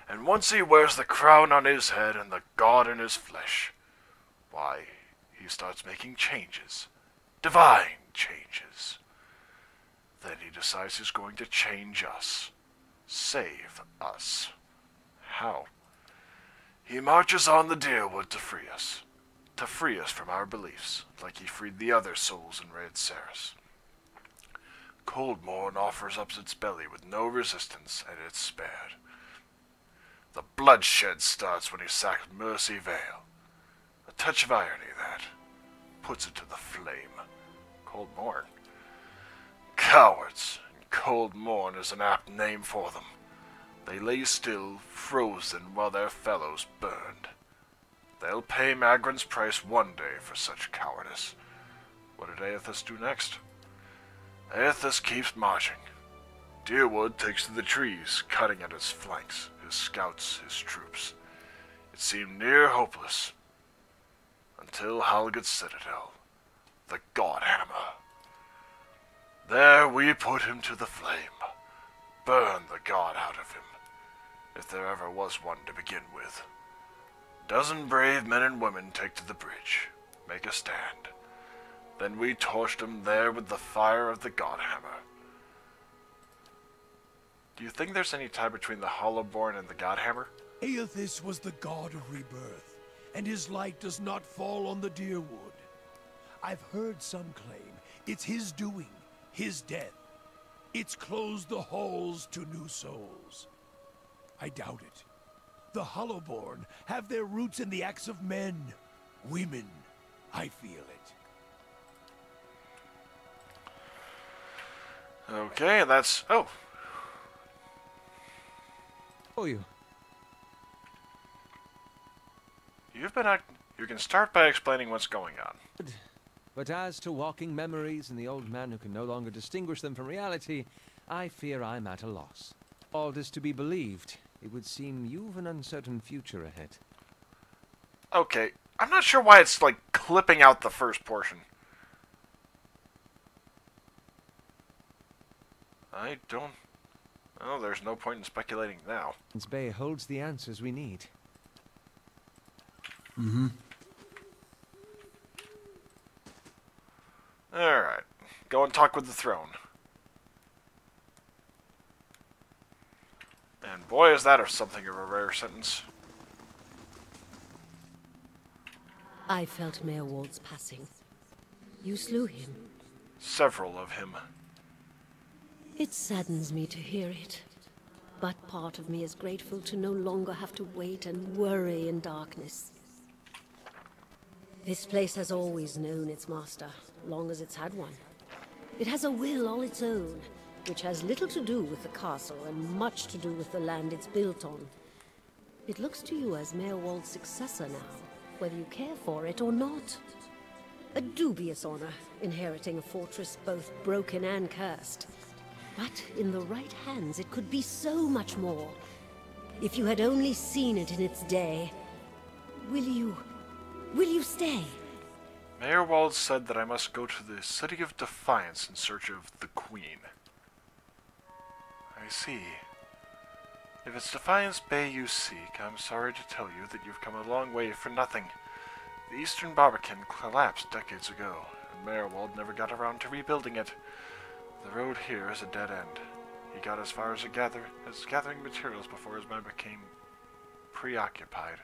And once he wears the crown on his head and the god in his flesh, why, he starts making changes. Divine changes. Then he decides he's going to change us. Save us. How? He marches on the Deerwood to free us. To free us from our beliefs, like he freed the other souls in Raed Saris. Coldmourn offers up its belly with no resistance, and it's spared. The bloodshed starts when he sacks Mercy Vale. A touch of irony, that. Puts it to the flame. Coldmourn. Cowards, and Coldmourn is an apt name for them. They lay still, frozen, while their fellows burned. They'll pay Magrin's price one day for such cowardice. What did Aethys do next? Aethys keeps marching. Deerwood takes to the trees, cutting at its flanks, his scouts, his troops. It seemed near hopeless. Until Halget's citadel, the Godhammer. There we put him to the flame. Burn the god out of him, if there ever was one to begin with. Dozen brave men and women take to the bridge, make a stand. Then we torched him there with the fire of the Godhammer. Do you think there's any tie between the Hollowborn and the Godhammer? Aethys was the god of rebirth, and his light does not fall on the Deerwood. I've heard some claim it's his doing, his death. It's closed the halls to new souls. I doubt it. The Hollowborn have their roots in the acts of men, women. I feel it. Okay, and that's... Oh. Oh, you. You've been... You can start by explaining what's going on. But as to walking memories and the old man who can no longer distinguish them from reality, I fear I'm at a loss. All is to be believed. It would seem you've an uncertain future ahead. Okay, I'm not sure why it's, like, clipping out the first portion. I don't... Oh, there's no point in speculating now. Bay holds the answers we need. Mm-hmm. Alright, go and talk with the throne. And boy, is that something of a rare sentence. I felt Mayor Wald's passing. You slew him. Several of him. It saddens me to hear it. But part of me is grateful to no longer have to wait and worry in darkness. This place has always known its master, long as it's had one. It has a will all its own, which has little to do with the castle and much to do with the land it's built on. It looks to you as Mayor Wald's successor now, whether you care for it or not. A dubious honor, inheriting a fortress both broken and cursed. But in the right hands, it could be so much more. If you had only seen it in its day. Will you stay? Mayor Wald said that I must go to the City of Defiance in search of the Queen. I see. If it's Defiance Bay you seek, I'm sorry to tell you that you've come a long way for nothing. The Eastern Barbican collapsed decades ago, and Mayor Wald never got around to rebuilding it. The road here is a dead end. He got as far as gathering materials before his men became preoccupied.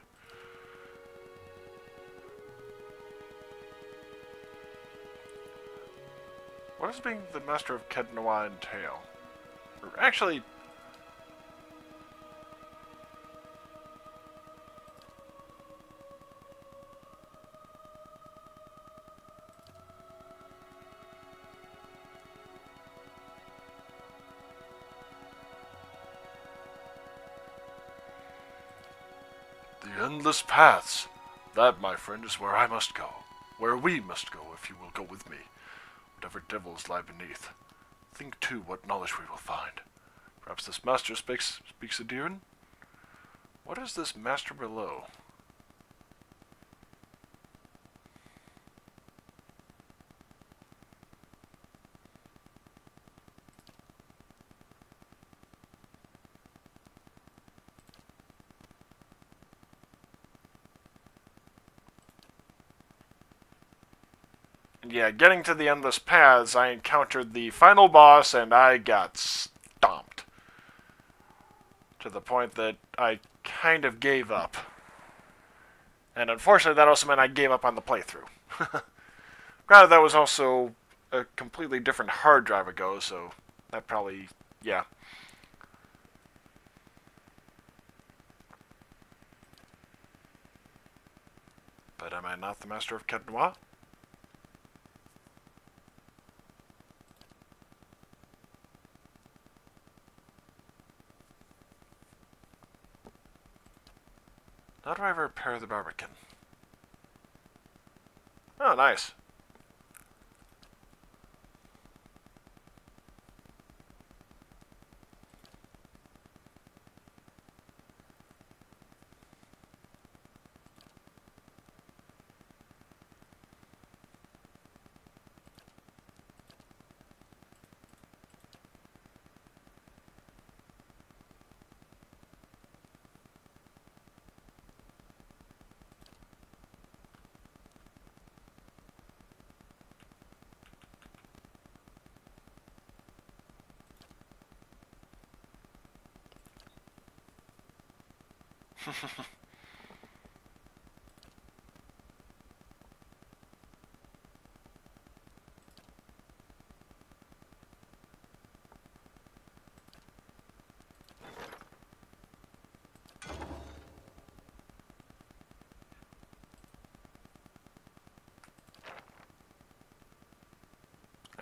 What does being the master of Caed Nua entail? Or actually... The endless paths. That, my friend, is where I must go. Where we must go, if you will go with me. Whatever devils lie beneath. Think, too, what knowledge we will find. Perhaps this master speaks Adirn? What is this master below? Yeah, getting to the endless paths, I encountered the final boss and I got stomped. To the point that I kind of gave up. And unfortunately, that also meant I gave up on the playthrough. Granted, that was also a completely different hard drive ago, so that probably, yeah. But am I not the master of Caed Nua? How do I repair the Barbican? Oh, nice.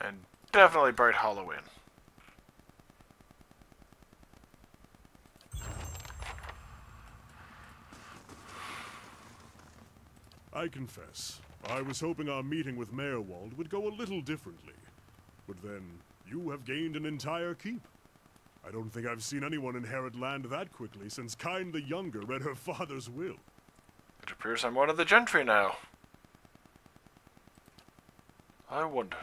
And definitely Bright Hollow Inn. I confess, I was hoping our meeting with Mayorwald would go a little differently. But then, you have gained an entire keep. I don't think I've seen anyone inherit land that quickly since Kyne the Younger read her father's will. It appears I'm one of the gentry now. I wonder.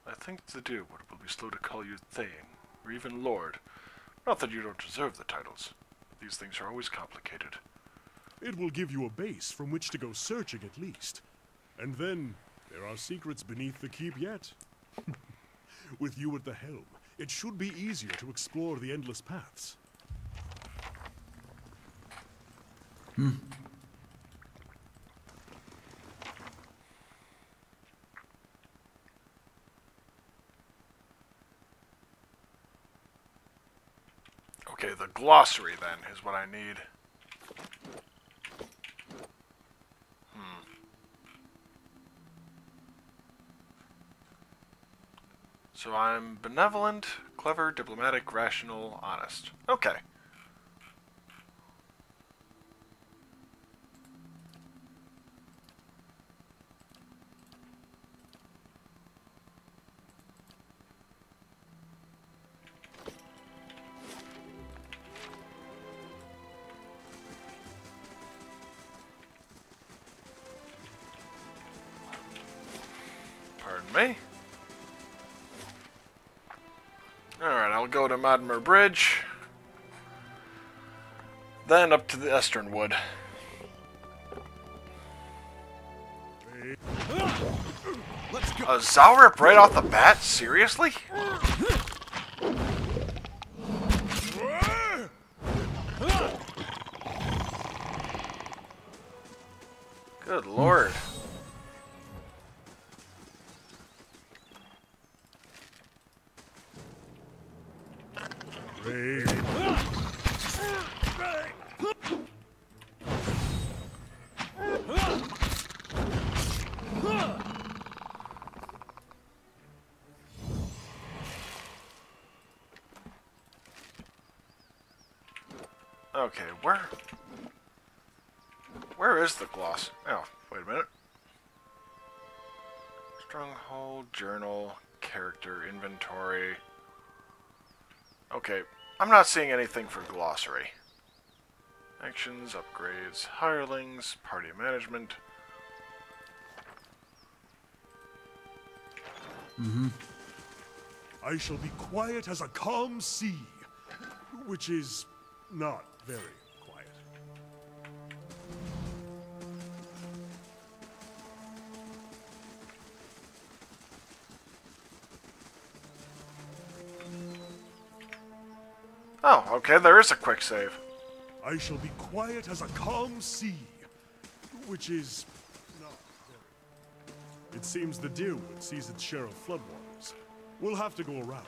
I think the dear one will be slow to call you Thane, or even Lord. Not that you don't deserve the titles, but these things are always complicated. It will give you a base from which to go searching at least. And then, there are secrets beneath the keep yet. With you at the helm, it should be easier to explore the endless paths. Okay, the glossary then is what I need. So I'm benevolent, clever, diplomatic, rational, honest. Okay. Pardon me. Alright, I'll go to Madmer Bridge. Then up to the Estern Wood. A Zaurip right off the bat? Seriously? Good lord. Okay, where is the gloss? Oh, wait a minute. Stronghold, journal, character, inventory. Okay, I'm not seeing anything for glossary. Actions, upgrades, hirelings, party management. I shall be quiet as a calm sea, which is not very quiet. Oh, okay, there is a quick save. I shall be quiet as a calm sea, which is not very. It seems the Deerwood sees its share of floodwaters. We'll have to go around.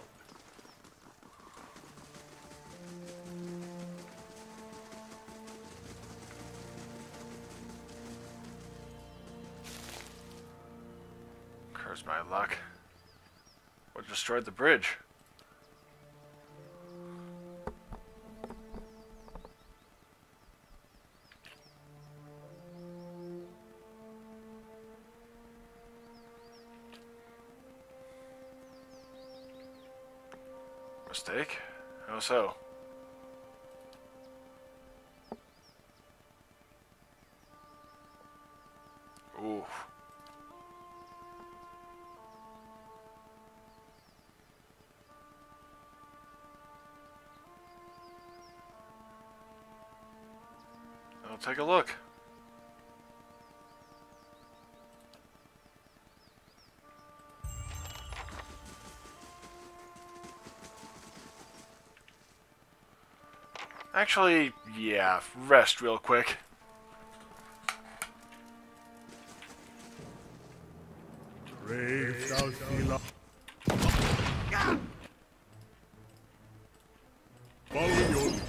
Curse my luck. What destroyed the bridge? Mistake? How so? Ooh. I'll take a look. Actually, yeah, rest real quick. Brave thou Thela. Follow your lead.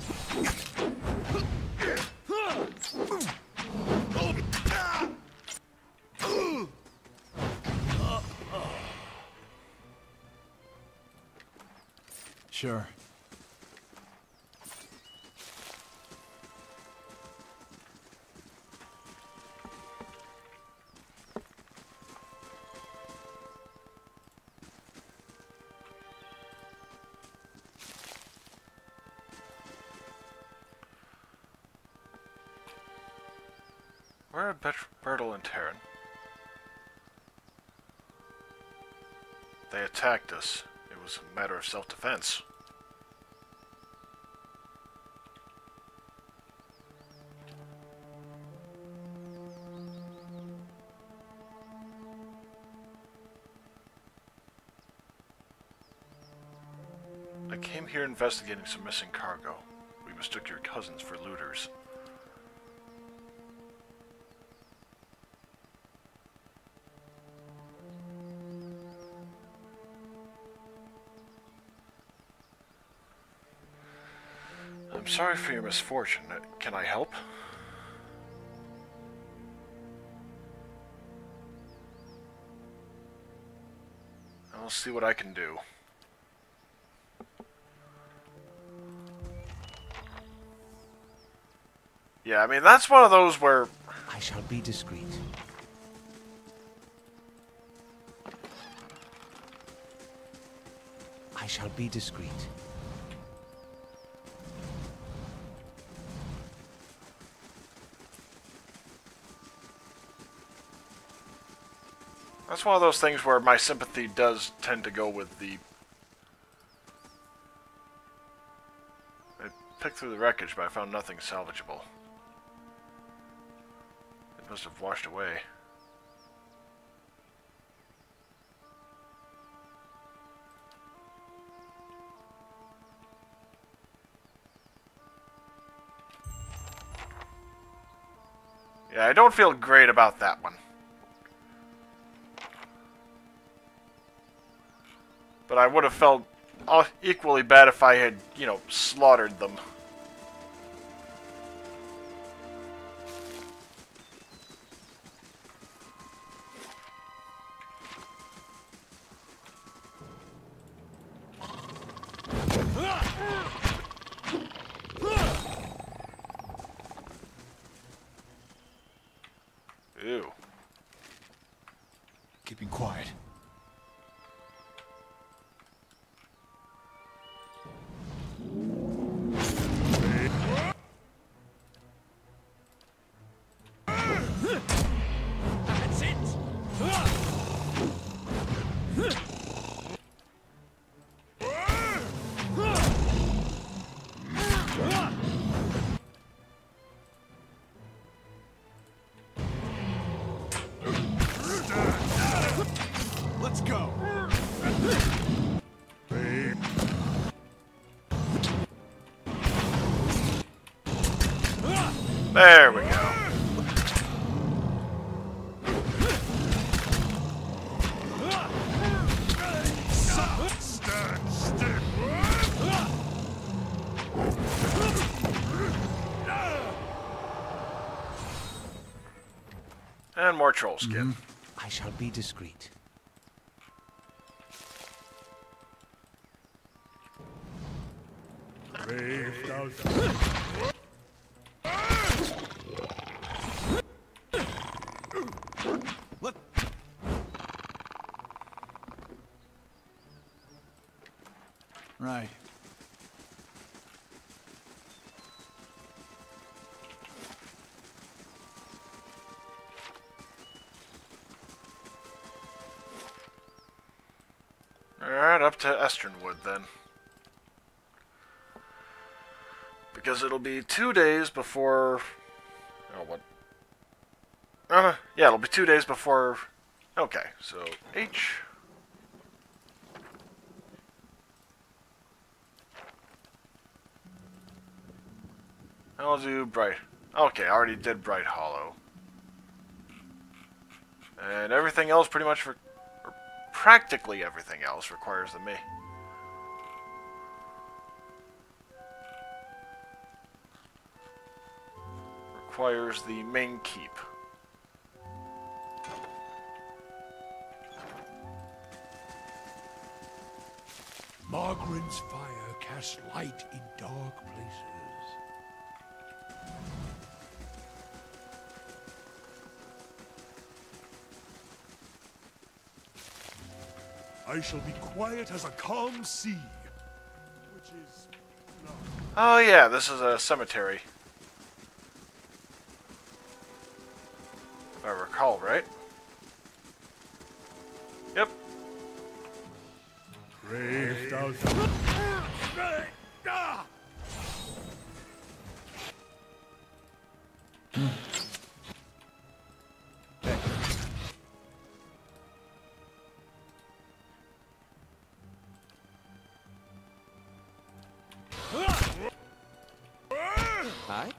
Sure. Where are Bertel and Terran? They attacked us. It was a matter of self-defense. I came here investigating some missing cargo. We mistook your cousins for looters. I'm sorry for your misfortune. Can I help? I'll see what I can do. Yeah, I mean, that's one of those where... I shall be discreet. I shall be discreet. That's one of those things where my sympathy does tend to go with the... I picked through the wreckage, but I found nothing salvageable. It must have washed away. Yeah, I don't feel great about that one. But I would have felt equally bad if I had, you know, slaughtered them. Ew. Keeping quiet. That's it! Let's go. There we go. And more troll skin. I shall be discreet. Brave thou Look. Right. Alright, up to Esternwood then. Because it'll be 2 days before... Oh, what? Yeah, it'll be 2 days before... Okay, so H... I'll do Bright... Okay, I already did Bright Hollow. And everything else pretty much... or practically everything else requires the me. Requires the main keep. Margren's fire casts light in dark places. I shall be quiet as a calm sea. Which is... no. Oh yeah, this is a cemetery. Hall, right? Yep. Brave thou. Hi.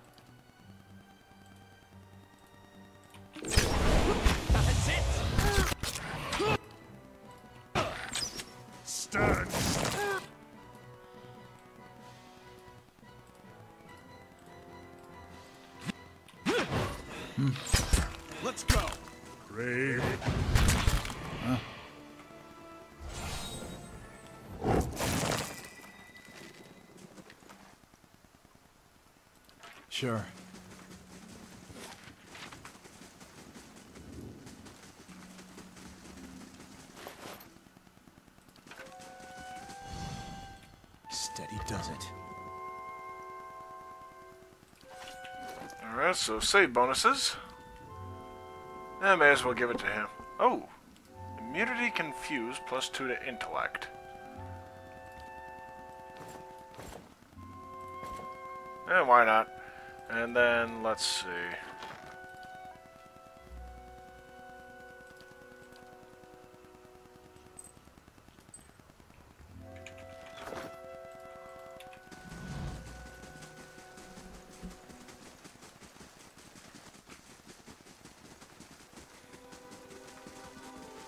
That's it! Stand. Let's go. Brave. Sure. Steady does it. Alright, so save bonuses. I may as well give it to him. Oh! Immunity confused plus 2 to intellect. Why not? And then, let's see.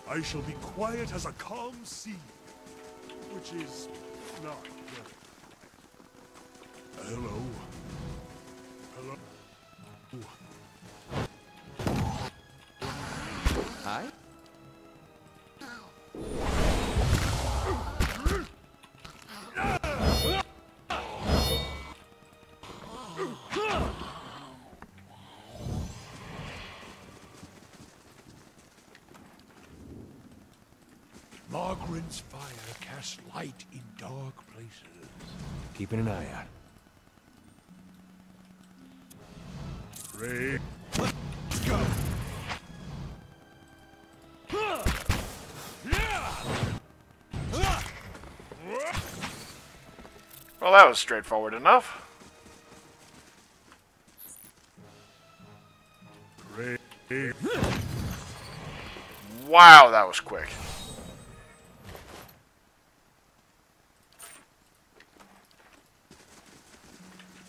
I shall be quiet as a calm sea, which is not very quiet. Hello. Hello. Hi. Logren's fire casts light in dark places. Keeping an eye out. Brave. Let's go. Well, that was straightforward enough. Brave. Wow, that was quick.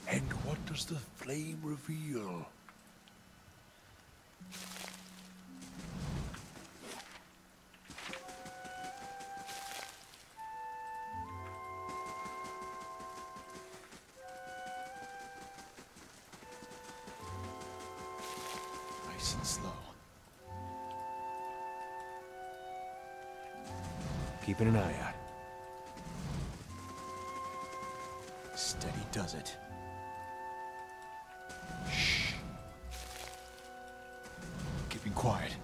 And what does the flame reveal? Nice and slow. Keeping an eye out. Steady does it. Keeping quiet.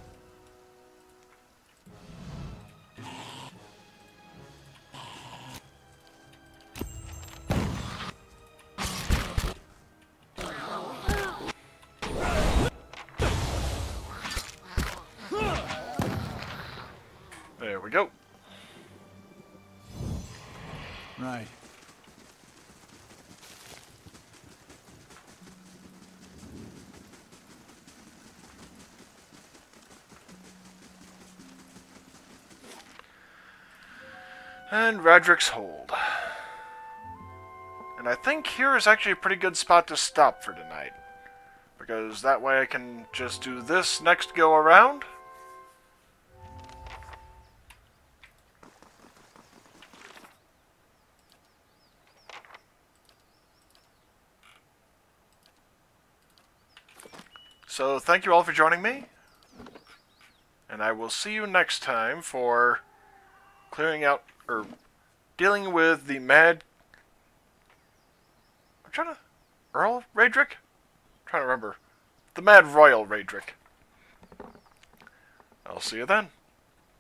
There we go. Right. And Radrick's Hold. And I think here is actually a pretty good spot to stop for tonight. Because that way I can just do this next go around. So thank you all for joining me. And I will see you next time for clearing out, or dealing with the mad... I'm trying to... Earl Raedric? I'm trying to remember. The Mad Royal Raedric. I'll see you then.